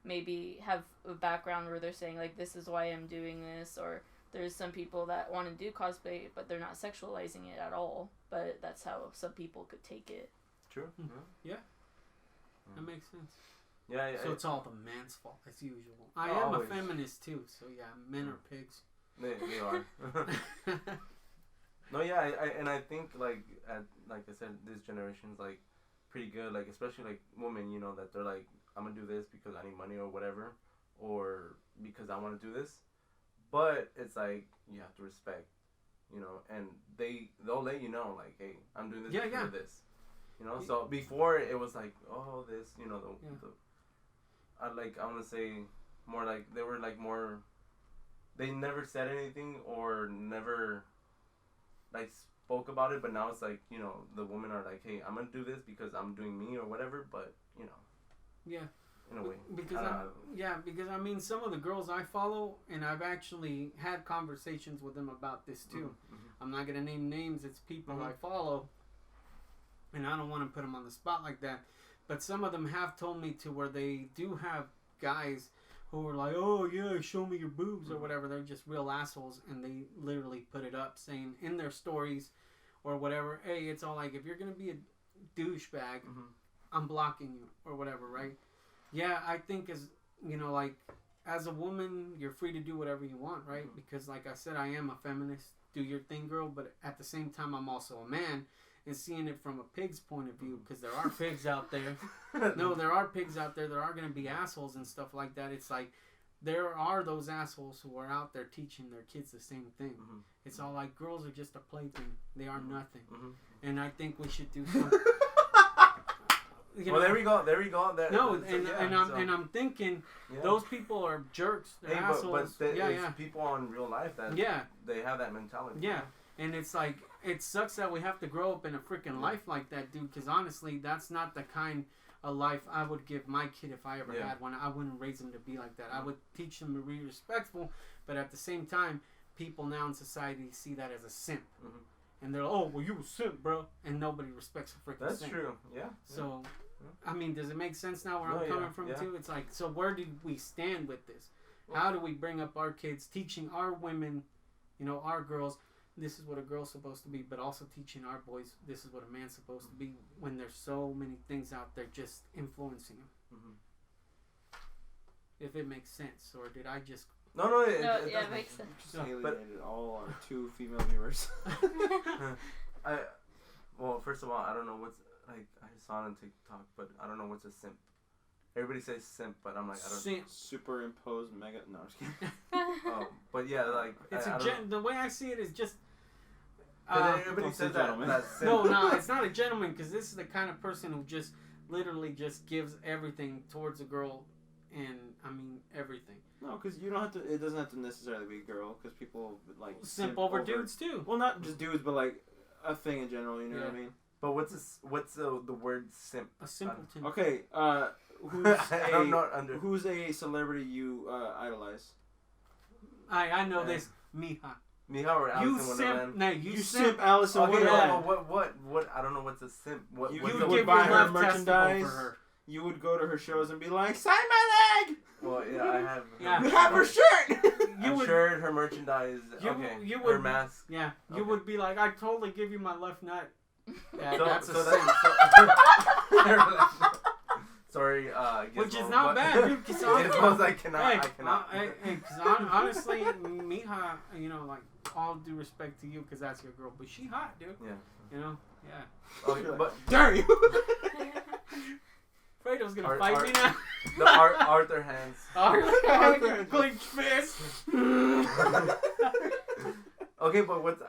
maybe have a background where they're saying like, this is why I'm doing this, or there's some people that want to do cosplay, but they're not sexualizing it at all. But that's how some people could take it. True. Yeah. That makes sense. Yeah. So it's all the man's fault, as usual. I am a feminist too, so yeah, men are pigs. They are. No, yeah, I think like I said, this generation's like pretty good. Like especially like women, that they're like, I'm gonna do this because I need money or whatever, or because I want to do this. But it's like, you have to respect, and they'll let you know, like, hey, I'm doing this because of this. So before it was like, oh, this, I want to say more like, they were like more, they never said anything or never like spoke about it, but now it's like, the women are like, hey, I'm going to do this because I'm doing me or whatever, but, Yeah. In a way. Because I mean, some of the girls I follow, and I've actually had conversations with them about this too. Mm-hmm. I'm not going to name names. It's people I follow, and I don't want to put them on the spot like that. But some of them have told me to where they do have guys who are like, oh yeah, show me your boobs or whatever. They're just real assholes, and they literally put it up saying in their stories or whatever, hey, it's all like, if you're going to be a douchebag, I'm blocking you or whatever, right? Yeah, I think as a woman, you're free to do whatever you want, right? Mm-hmm. Because like I said, I am a feminist. Do your thing, girl. But at the same time, I'm also a man, and seeing it from a pig's point of view, because there are pigs out there. No, there are pigs out there. There are going to be assholes and stuff like that. It's like, there are those assholes who are out there teaching their kids the same thing. Mm-hmm. It's all like, girls are just a plaything. They are nothing. Mm-hmm. And I think we should do something. There we go. I'm thinking those people are jerks. They're assholes. But it's people in real life that they have that mentality. Yeah, and it's like, it sucks that we have to grow up in a freaking life like that, dude. Because honestly, that's not the kind of life I would give my kid if I ever had one. I wouldn't raise him to be like that. I would teach him to be respectful, but at the same time, people now in society see that as a simp. Mm-hmm. And they're like, oh, well, you a simp, bro. And nobody respects a freaking simp. That's true, yeah. So, I mean, does it make sense now where I'm coming from, too? It's like, so where do we stand with this? How do we bring up our kids, teaching our women you know, our girls, this is what a girl's supposed to be, but also teaching our boys this is what a man's supposed to be when there's so many things out there just influencing them. Mm-hmm. If it makes sense, or did I just... No, it yeah, does it makes sense. Just alienated all our 2 female viewers. Well, first of all, I don't know what's, like, I saw it on TikTok, but I don't know what's a simp. Everybody says simp, but I'm like, I don't. Simp. Superimposed mega. No, I'm just kidding. But yeah, like It's the way I see it is just. Everybody says that. No, it's not a gentleman, because this is the kind of person who just literally just gives everything towards a girl, and I mean everything. No, because you don't have to. It doesn't have to necessarily be a girl, because people like simp over dudes too. Well, not just dudes, but like a thing in general. You know what I mean? But what's the word simp? A simpleton. Okay. Who's a celebrity you idolize? I know this. Mija. Mija or Allison Wonderland? No, you simp Allison Wonderland. What? I don't know what's a simp. What? You would would buy her merchandise. You would go to her shows and be like, sign my leg! Well, yeah, I have. Yeah. You have her shirt! Shirt, her merchandise, her mask. Yeah, you would be like, I totally give you my left nut. Yeah, that's a simp. Sorry, which is not bad, dude. Because I cannot. Because honestly, Mija, you know, like, all due respect to you, because that's your girl, but she hot, dude. Yeah. You know, yeah. Okay, but dare you? Fredo's gonna fight me now. The Arthur hands. Arthur clenched fist. Okay, but what's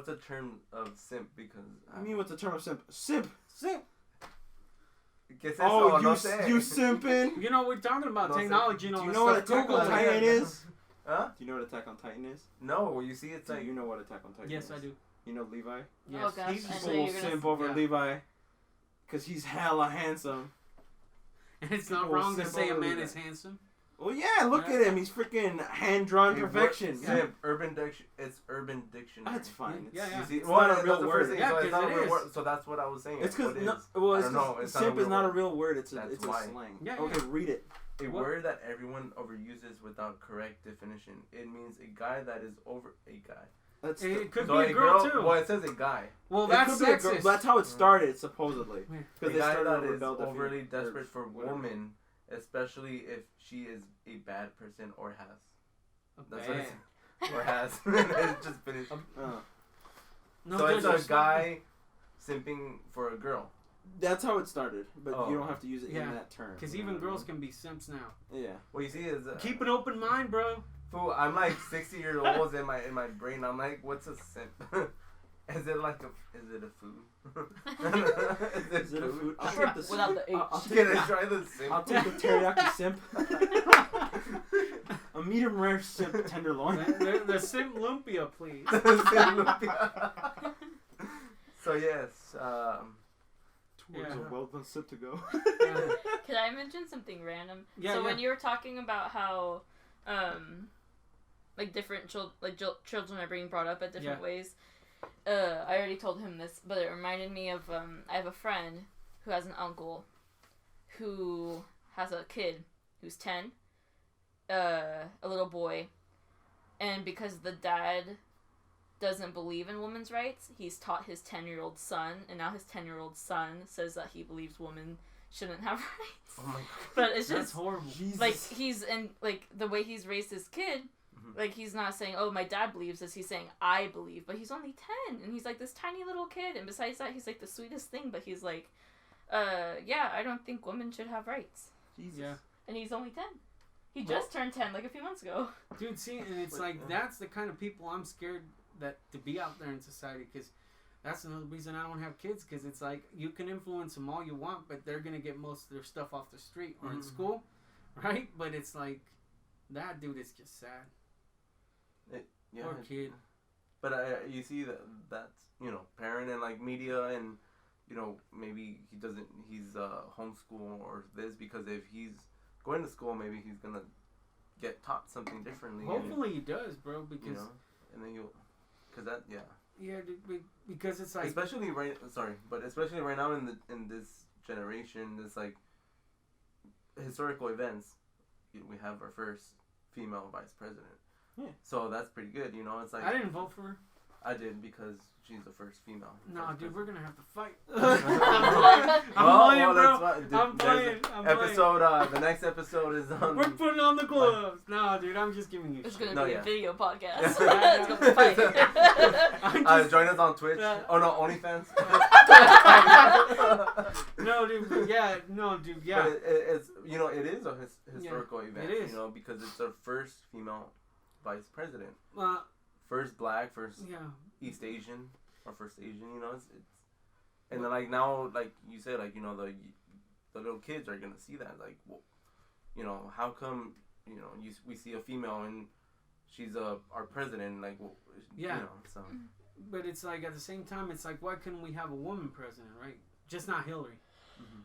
the term of simp? Because I mean, what's the term of simp? Simp. Oh, you simping? You know, we're talking about technology and all this stuff. Do you know what Attack on Titan is? Huh? Do you know what Attack on Titan is? No, you see, it's like... You know what Attack on Titan is? Yes, I do. You know Levi? Yes. Oh, gosh. People will simp over Levi because he's hella handsome. And it's not wrong to say a man is handsome. Well, yeah, look at him. He's freaking hand-drawn perfection. Yeah. It's Urban Dictionary. That's fine. Yeah. You see, it's not a real word. Yeah, so it's not a it real is. word. So that's what I was saying. It's because simp is not a real word. It's a slang. Yeah, okay, read it. A word that everyone overuses without correct definition. It means a guy that is over a guy. It could be a girl too. Well, it says a guy. Well, that's sexist. That's how it started, supposedly. A guy that is overly desperate for woman, especially if she is a bad person or has. That's what it says. Or has. It's just finished. No, so it's a guy simping for a girl. That's how it started, but you don't have to use it in that term. Because even girls can be simps now. Yeah. What you see is keep an open mind, bro. Fool, I'm like 60 years old in my brain. I'm like, what's a simp? Is it a food? Is it a food? I'll take the without the H. Can I try the simp? I'll take the teriyaki simp. A medium rare simp tenderloin. The simp lumpia, please. So yes. Towards a well done simp to go. Can I mention something random? Yeah. So when you were talking about how, like different children are being brought up at different ways. I already told him this, but it reminded me of I have a friend who has an uncle who has a kid who's 10, a little boy, and because the dad doesn't believe in women's rights, he's taught his 10-year-old son, and now his 10-year-old son says that he believes women shouldn't have rights. Oh my God. But it's That's just horrible. Jesus. like he's in like the way he's raised his kid. Like, he's not saying, oh, my dad believes this. He's saying, I believe. But he's only 10. And he's, like, this tiny little kid. And besides that, he's, like, the sweetest thing. But he's, like, yeah, I don't think women should have rights. Jesus. Yeah. And he's only 10. He just turned 10, like, a few months ago. Dude, see, and it's like, that's the kind of people I'm scared that to be out there in society. Because that's another reason I don't have kids. Because it's like, you can influence them all you want. But they're going to get most of their stuff off the street or in school. Right? But it's like, that dude is just sad. Yeah, poor kid. But you see that's parent and like media and maybe he's homeschool or this because if he's going to school maybe he's gonna get taught something differently. Hopefully he does, bro, because and then because it's like especially right now in this generation, this like historical events, we have our first female vice president. Yeah. So that's pretty good, you know. It's like I didn't vote for her. I did because she's the first female. No, dude, we're gonna have to fight. I'm playing, bro. I'm playing. playing. Episode, the next episode is on. We're putting on the gloves. No, dude, I'm just giving you It's shit. gonna be yeah. a video podcast. Yeah. It's gonna be fight. I'm just- Join us on Twitch. Yeah. Oh no, OnlyFans. No, dude, but yeah. But it's you know it is a historical event. it is. You know because it's our first female vice president, Uh, first black, first yeah. East Asian or first Asian. You know it's and then like now like you said like you know the little kids are gonna see that like well, you know how come you know we see a female and she's our president like well, Yeah. you know so. But it's like at the same time, it's like why couldn't we have a woman president, right? Just not Hillary. Mm-hmm.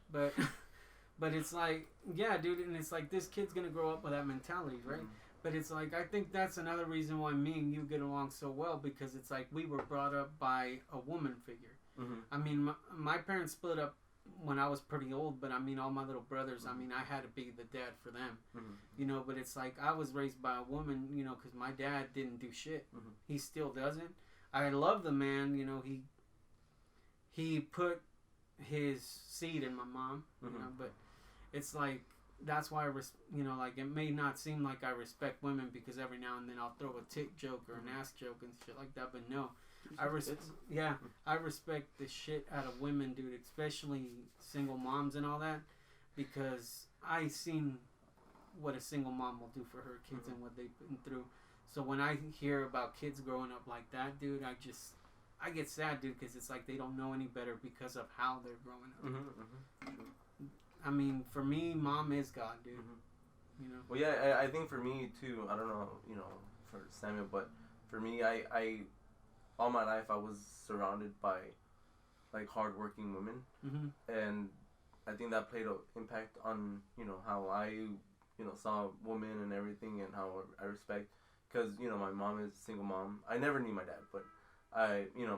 But it's like yeah, dude, and it's like this kid's gonna grow up with that mentality, right? Mm-hmm. But it's like I think that's another reason why me and you get along so well because it's like we were brought up by a woman figure. Mm-hmm. I mean, my parents split up when I was pretty old, but I mean, all my little brothers, I mean, I had to be the dad for them, you know, but it's like I was raised by a woman, you know, because my dad didn't do shit. Mm-hmm. He still doesn't. I love the man, you know, he put his seed in my mom, you know, but it's like, that's why, you know, like, it may not seem like I respect women because every now and then I'll throw a tit joke or an ass joke and shit like that, but no. I respect the shit out of women, dude, especially single moms and all that, because I seen what a single mom will do for her kids and what they've been through. So when I hear about kids growing up like that, dude, I get sad, dude, because it's like they don't know any better because of how they're growing up. I mean, for me, mom is God, dude. You know. Well, yeah, I think for me too. I don't know, you know, for Samuel, but for me, I all my life I was surrounded by like hardworking women, and I think that played an impact on you know how I you know saw women and everything and how I respect because you know my mom is a single mom. I never knew my dad, but I you know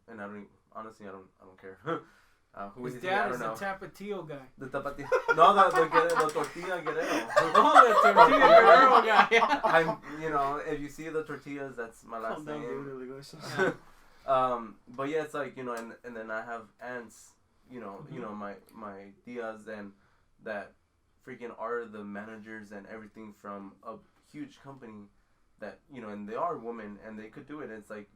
and I don't honestly I don't care. Who His is dad he? is a Tapatio guy. The tapatio. No, the tortilla guerrero. Oh, the tortilla guerrero guy. I'm, you know, if you see the tortillas, that's my last name. But yeah, it's like you know, and then I have aunts, you know, my tias and that freaking are the managers and everything from a huge company that you know, and they are women and they could do it. It's like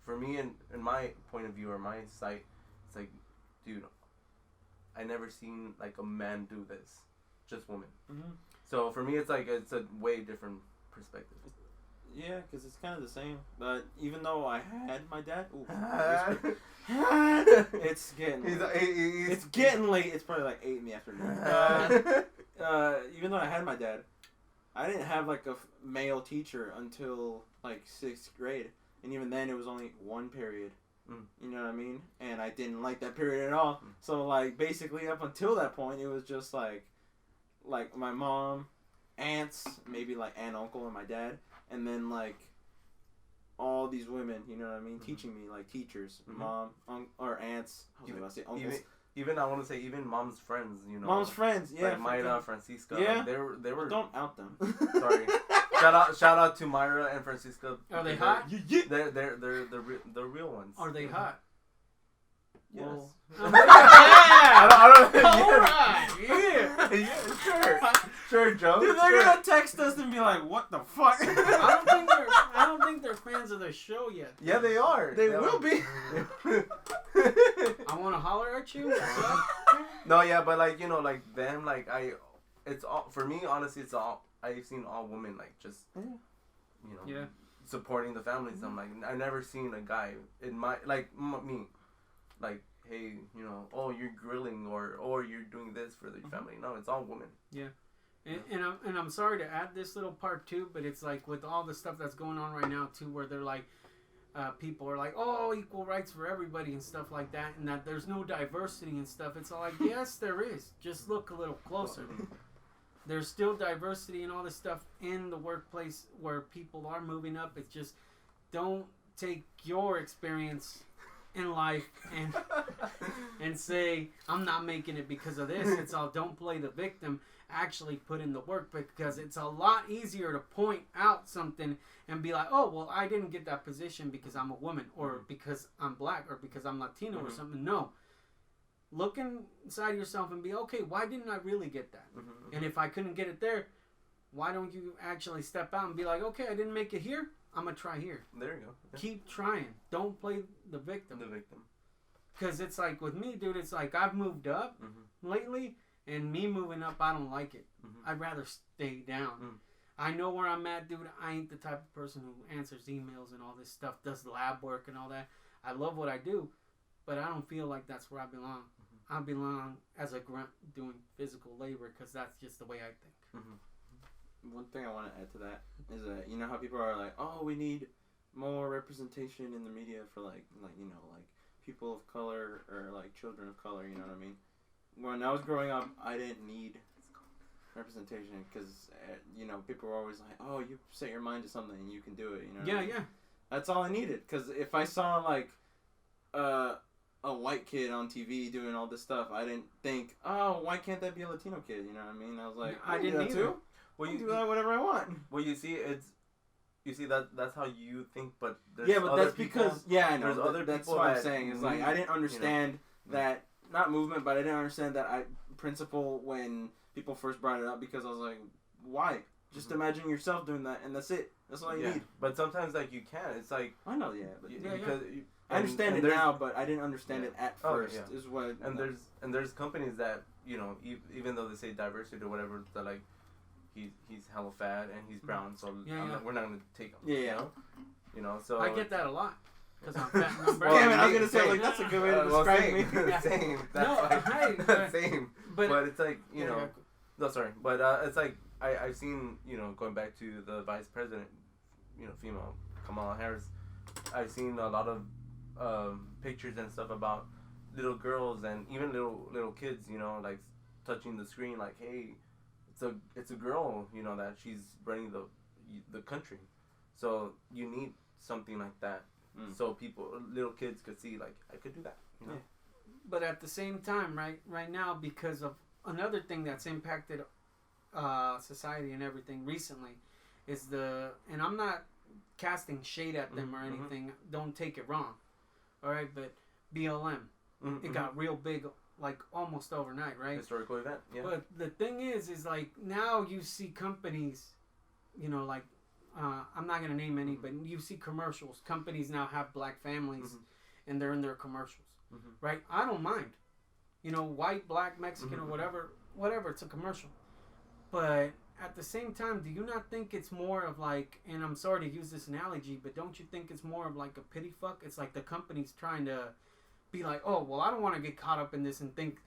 for me, in my point of view or my sight, it's like. Dude, I never seen like a man do this, just women. So for me, it's like it's a way different perspective. Yeah, because it's kind of the same. But even though I had my dad, it's getting late. It's getting late. It's probably like 8 in the afternoon. Even though I had my dad, I didn't have like a male teacher until like 6th grade, and even then it was only one period. You know what I mean? And I didn't like that period at all. So like basically up until that point, it was just like my mom, aunts, maybe like aunt, uncle, and my dad, and then like all these women. You know what I mean? Teaching me like teachers, mom, or aunts. I was about to say uncles. Even I want to say even mom's friends. You know, mom's friends. Yeah, like Mayra, Francisca. Yeah, like they were. Don't out them. Sorry. Shout out to Mayra and Francisca. Are they hot? They're the real ones. Are they hot? Yes. Well, I don't all right. Yeah. Yeah. Sure, Joe. Dude, they're gonna text us and be like, "What the fuck?" I don't think they're fans of the show yet. Yeah, they are. They will be. I want to holler at you. What's up? No, yeah, but like you know, like them, like it's all for me. Honestly, it's all I've seen all women like just you know supporting the families. I'm like I've never seen a guy in my like me like hey you know oh you're grilling or you're doing this for your family. No, it's all women. Yeah. And I'm sorry to add this little part too, but it's like with all the stuff that's going on right now too, where they're like, people are like, oh, equal rights for everybody and stuff like that, and that there's no diversity and stuff. It's all like, yes, there is. Just look a little closer. There's still diversity and all this stuff in the workplace where people are moving up. It's just don't take your experience in life and say, I'm not making it because of this. It's all, don't play the victim. Actually put in the work, because it's a lot easier to point out something and be like, oh, well, I didn't get that position because I'm a woman, or because I'm black, or because I'm Latino, or something. No. Look inside yourself and be, okay, why didn't I really get that? And if I couldn't get it there, why don't you actually step out and be like, okay, I didn't make it here, I'm going to try here. There you go. Yeah. Keep trying. Don't play the victim. The victim. Because it's like with me, dude, it's like I've moved up lately, and me moving up, I don't like it. I'd rather stay down. I know where I'm at, dude. I ain't the type of person who answers emails and all this stuff, does lab work and all that. I love what I do, but I don't feel like that's where I belong. I belong as a grunt doing physical labor, because that's just the way I think. One thing I want to add to that is that, you know how people are like, oh, we need more representation in the media for like you know, like people of color or like children of color, you know what I mean? When I was growing up, I didn't need representation, because you know, people were always like, oh, you set your mind to something and you can do it, you know what I mean? Yeah. That's all I needed, because if I saw like a white kid on TV doing all this stuff, I didn't think, oh, why can't that be a Latino kid, you know what I mean? I was like, I didn't either. Too? Well, you do that whatever I want. Well, you see that's how you think, but there's yeah, but other that's people, because I know there's other that's people what I'm that saying is like I didn't understand that, not movement, but I didn't understand that principle when people first brought it up, because I was like, why? Just imagine yourself doing that, and that's it. That's all you need. But sometimes like you can. It's like, I know, but because I understand it now, but I didn't understand it at first. Is what. And there's companies that, you know, even though they say diversity or whatever, that like he's hella fat and he's brown, so we're not gonna take him. Yeah. You know, so I get that a lot. Because I'm fat and I'm brown. Damn it, I was gonna say, like, that's a good way to describe me. Same. That's same. But it's like, you know. No, sorry. But it's like, I've seen, you know, going back to the vice president, you know, female, Kamala Harris, I've seen a lot of pictures and stuff about little girls and even little kids, you know, like touching the screen, like, hey, it's a girl, you know, that she's running the country. So you need something like that. So little kids could see, like, I could do that, you know? Yeah. But at the same time, right now, because of another thing that's impacted society and everything recently, is and I'm not casting shade at them or anything, don't take it wrong, all right, but BLM, it got real big, like, almost overnight, right? Historical event, yeah. But the thing is like, now you see companies, you know, like, I'm not going to name any, but you see commercials. Companies now have black families, and they're in their commercials, right? I don't mind. You know, white, black, Mexican, or whatever, it's a commercial. But at the same time, do you not think it's more of like, and I'm sorry to use this analogy, but don't you think it's more of like a pity fuck? It's like the company's trying to be like, oh, well, I don't want to get caught up in this and think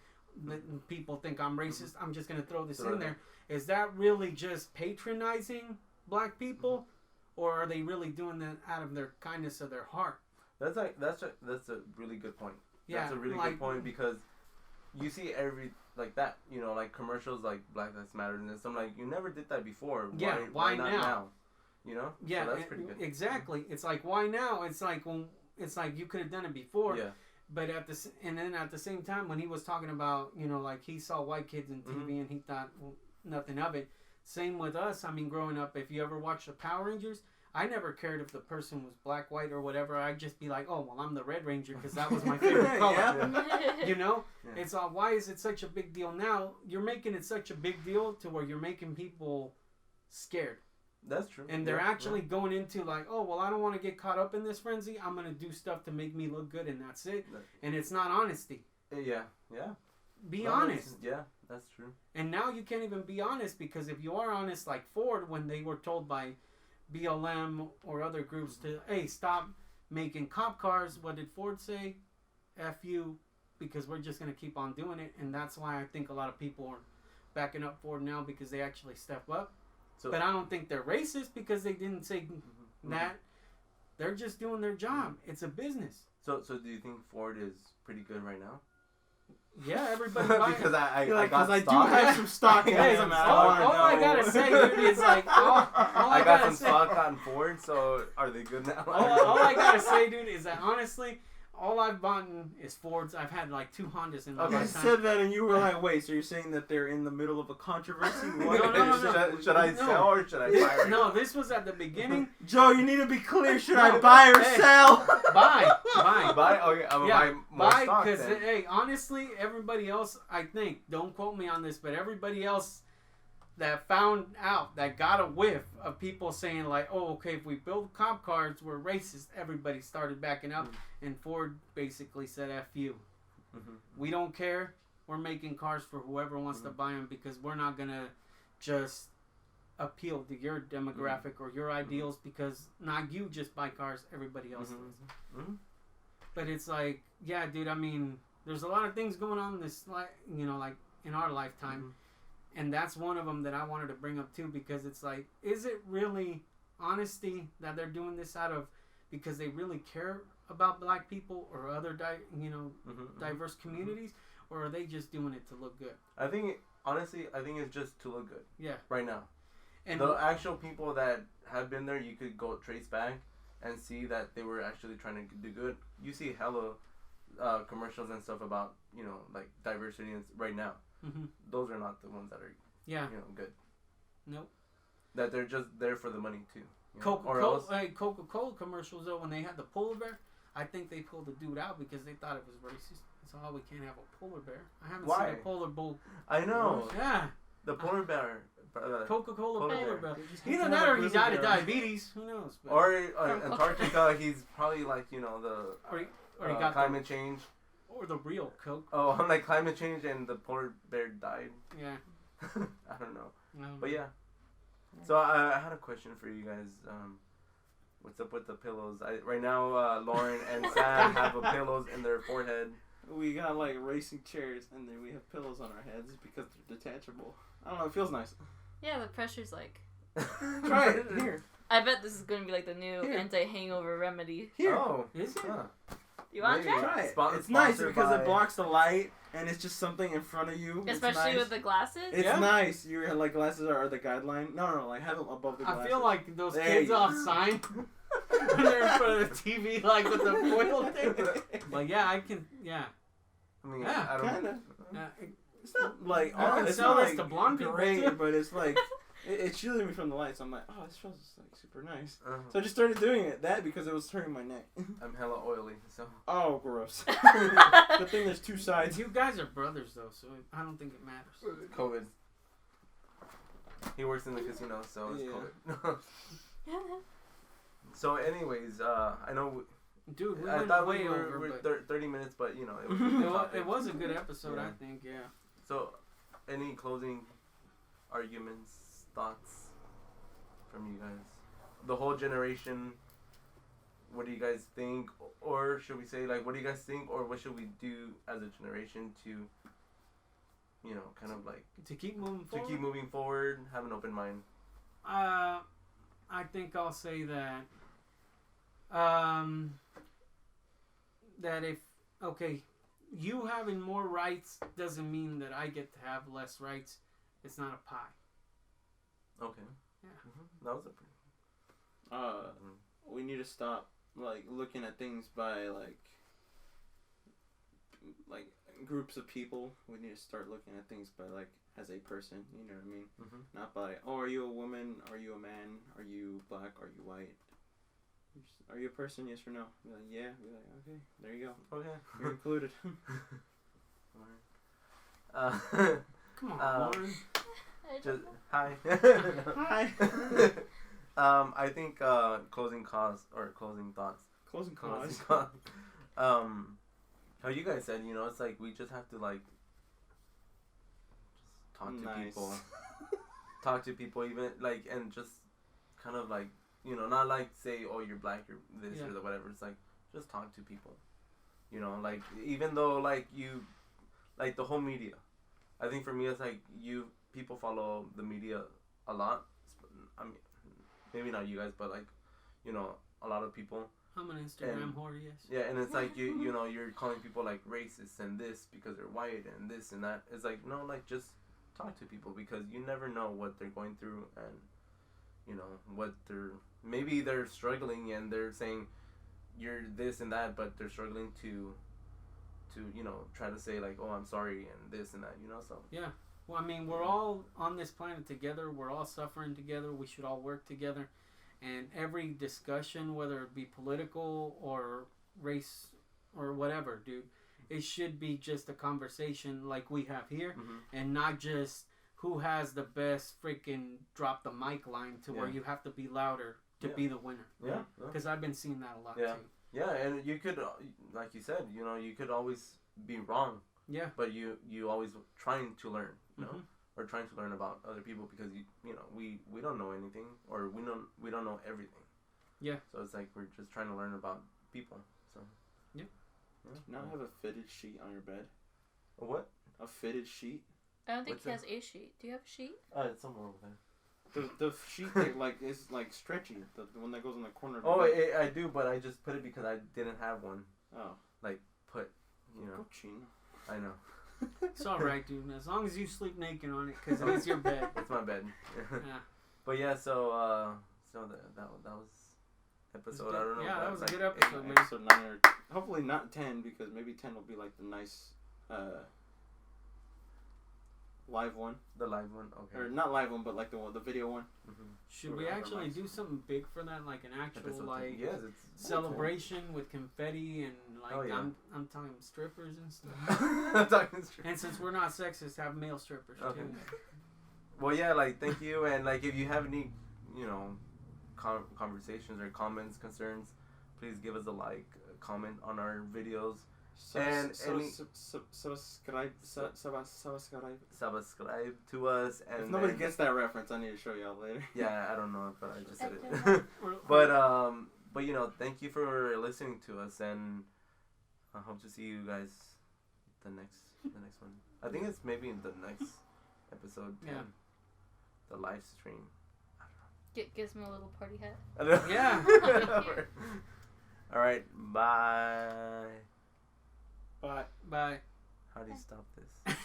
that people think I'm racist. I'm just going to throw this in there. Is that really just patronizing black people, or are they really doing that out of their kindness of their heart? That's a really good point. Yeah, that's a really good point, because you see like that, you know, like commercials like Black Lives Matter and this. I'm like, you never did that before. Yeah, why not now? You know? Yeah, so that's pretty good. Exactly. It's like, why now? It's like you could have done it before. Yeah. But at the same time, when he was talking about, you know, like, he saw white kids in TV and he thought nothing of it. Same with us. I mean, growing up, if you ever watched the Power Rangers, I never cared if the person was black, white, or whatever. I'd just be like, oh, well, I'm the Red Ranger because that was my favorite color. You know? Yeah. It's why is it such a big deal now? You're making it such a big deal to where you're making people scared. That's true. And they're actually going into like, oh, well, I don't want to get caught up in this frenzy. I'm going to do stuff to make me look good, and that's it. And it's not honesty. Yeah. Be honest. Yeah, that's true. And now you can't even be honest, because if you are honest, like Ford, when they were told by BLM or other groups to, hey, stop making cop cars, what did Ford say? F you, because we're just going to keep on doing it. And that's why I think a lot of people are backing up Ford now, because they actually step up. But I don't think they're racist because they didn't say that. They're just doing their job. It's a business. So do you think Ford is pretty good right now? Yeah, everybody because I do have some stock in them. All I gotta say, dude, is like, I got some stock on Ford. So are they good now? all I gotta say, dude, is that honestly, all I've bought is Fords. I've had like 2 Hondas in my Okay, I lifetime. said that and you were like, wait, so you're saying that they're in the middle of a controversy? No. Should I sell or should I buy? No, this was at the beginning. Joe, you need to be clear. Should I buy or sell? Buy. Buy? Okay, I'm gonna buy more stock because then. hey, honestly, everybody else, I think, don't quote me on this, but everybody else that found out, that got a whiff of people saying like, oh, okay, if we build cop cars, we're racist. Everybody started backing up, and Ford basically said, "F you. We don't care. We're making cars for whoever wants to buy them because we're not gonna just appeal to your demographic or your ideals because not you just buy cars, everybody else does." But it's like, yeah, dude. I mean, there's a lot of things going on in this, like in our lifetime. And that's one of them that I wanted to bring up too, because it's like, is it really honesty that they're doing this out of because they really care about black people or other diverse communities, or are they just doing it to look good? I think it's just to look good. Yeah. Right now. And the actual people that have been there, you could go trace back and see that they were actually trying to do good. You see hella commercials and stuff about, like diversity and right now. Those are not the ones that are, good. Nope. That they're just there for the money too. Coca-Cola commercials though, when they had the polar bear, I think they pulled the dude out because they thought it was racist. So we can't have a polar bear. I haven't seen a polar bull. I know. Yeah. The polar bear. Coca-Cola polar bear. Either that or he died of diabetes. Who knows? But. Or Antarctica, he's probably like, the or he got climate change. Or the real Coke. Oh, like climate change and the polar bear died. Yeah. I don't know. But yeah. So I had a question for you guys. What's up with the pillows? Right now, Lauren and Sam have pillows in their forehead. We got like racing chairs and then we have pillows on our heads because they're detachable. I don't know, it feels nice. Yeah, the pressure's like... Try it. Here. I bet this is going to be like the new anti-hangover remedy. Here. Oh. Is it? Huh. You want to try? Try it. It's It's nice because by... it blocks the light and it's just something in front of you. Especially with the glasses? It's nice. Your like glasses are the guideline. No, like have them above the glasses. I feel like those kids off sign when they're in front of the TV, like with the foil thing. But yeah, I can. Yeah. I mean, Yeah, I don't. Kinda. Uh, It's not like I it's sell not this like to blonde people, great, too. but it's like it's shielding me from the light. So I'm like, oh, this feels like super nice. Uh-huh. So I just started doing it. That because it was turning my neck. I'm hella oily, so. Oh, gross. Good thing there's two sides. you guys are brothers though, so I don't think it matters. COVID. He works in the casino, so it's COVID. So, anyways, I know. Dude, we I went thought way we over. were But 30 minutes, but it was. A good topic. it was a good episode, Yeah. I think. Yeah. So, any closing arguments, thoughts from you guys? The whole generation, what do you guys think? Or should we say, like, what do you guys think? Or what should we do as a generation to, kind of like... To keep moving forward? To keep moving forward, have an open mind. I think I'll say that... that if... Okay, you having more rights doesn't mean that I get to have less rights. It's not a pie. Okay. Yeah. That was a pretty... We need to stop like looking at things by like groups of people. We need to start looking at things by like as a person. You know what I mean? Not by are you a woman? Are you a man? Are you black? Are you white? Are you a person? Yes or no? Be like, yeah. Be like, okay. There you go. Okay. You're included. Come on, Lauren. Just hi. Hi. I think closing thoughts. Closing cause. How you guys said, it's like we just have to like just talk to people. Talk to people even like and just kind of like not like say, oh, you're black, you're this or the whatever. It's like just talk to people. Like even though like you like the whole media. I think for me it's like people follow the media a lot. I mean, maybe not you guys, but like, a lot of people. I'm an Instagram whore, yes. Yeah, and it's like you're calling people like racist and this because they're white and this and that. It's like no, like just talk to people because you never know what they're going through and what maybe they're struggling and they're saying, you're this and that, but they're struggling to try to say like, oh, I'm sorry and this and that, so. Yeah. Well, I mean, we're all on this planet together. We're all suffering together. We should all work together. And every discussion, whether it be political or race or whatever, dude, it should be just a conversation like we have here, and not just who has the best freaking drop the mic line to where you have to be louder to be the winner. Yeah. Because I've been seeing that a lot too. Yeah, and you could, like you said, you could always be wrong. Yeah. But you always trying to learn, or trying to learn about other people, because we don't know anything, or we don't know everything. Yeah. So it's like we're just trying to learn about people. So. Yeah. Do you not have a fitted sheet on your bed? A what? A fitted sheet? I don't think he has a sheet. Do you have a sheet? It's somewhere over there. The sheet that is like stretchy, the one that goes in the corner of the bed. I do, but I just put it because I didn't have one. Oh. Like put, Cochino. I know. It's all right, dude. As long as you sleep naked on it, because it is your bed. It's my bed. Yeah. But yeah, so that was episode. I don't know. Yeah, that was a good episode, man. Episode 9 or hopefully not 10, because maybe 10 will be like the nice live one. The live one, okay. Or not live one, but like the video one. Mm-hmm. Should we actually do something big for that, like an actual episode celebration with confetti and like I'm talking strippers and stuff. I'm talking strippers. And since we're not sexist, have male strippers too. Well, yeah, like thank you, and like if you have any, conversations or comments, concerns, please give us a like, comment on our videos. And subscribe to us. And if nobody gets that reference, I need to show y'all later. Yeah, I don't know, but I just said it. But thank you for listening to us, and I hope to see you guys the next one. I think it's maybe in the next episode 10, the live stream. Gives me a little party hat. Yeah. All right. Bye. Bye. How do you stop this?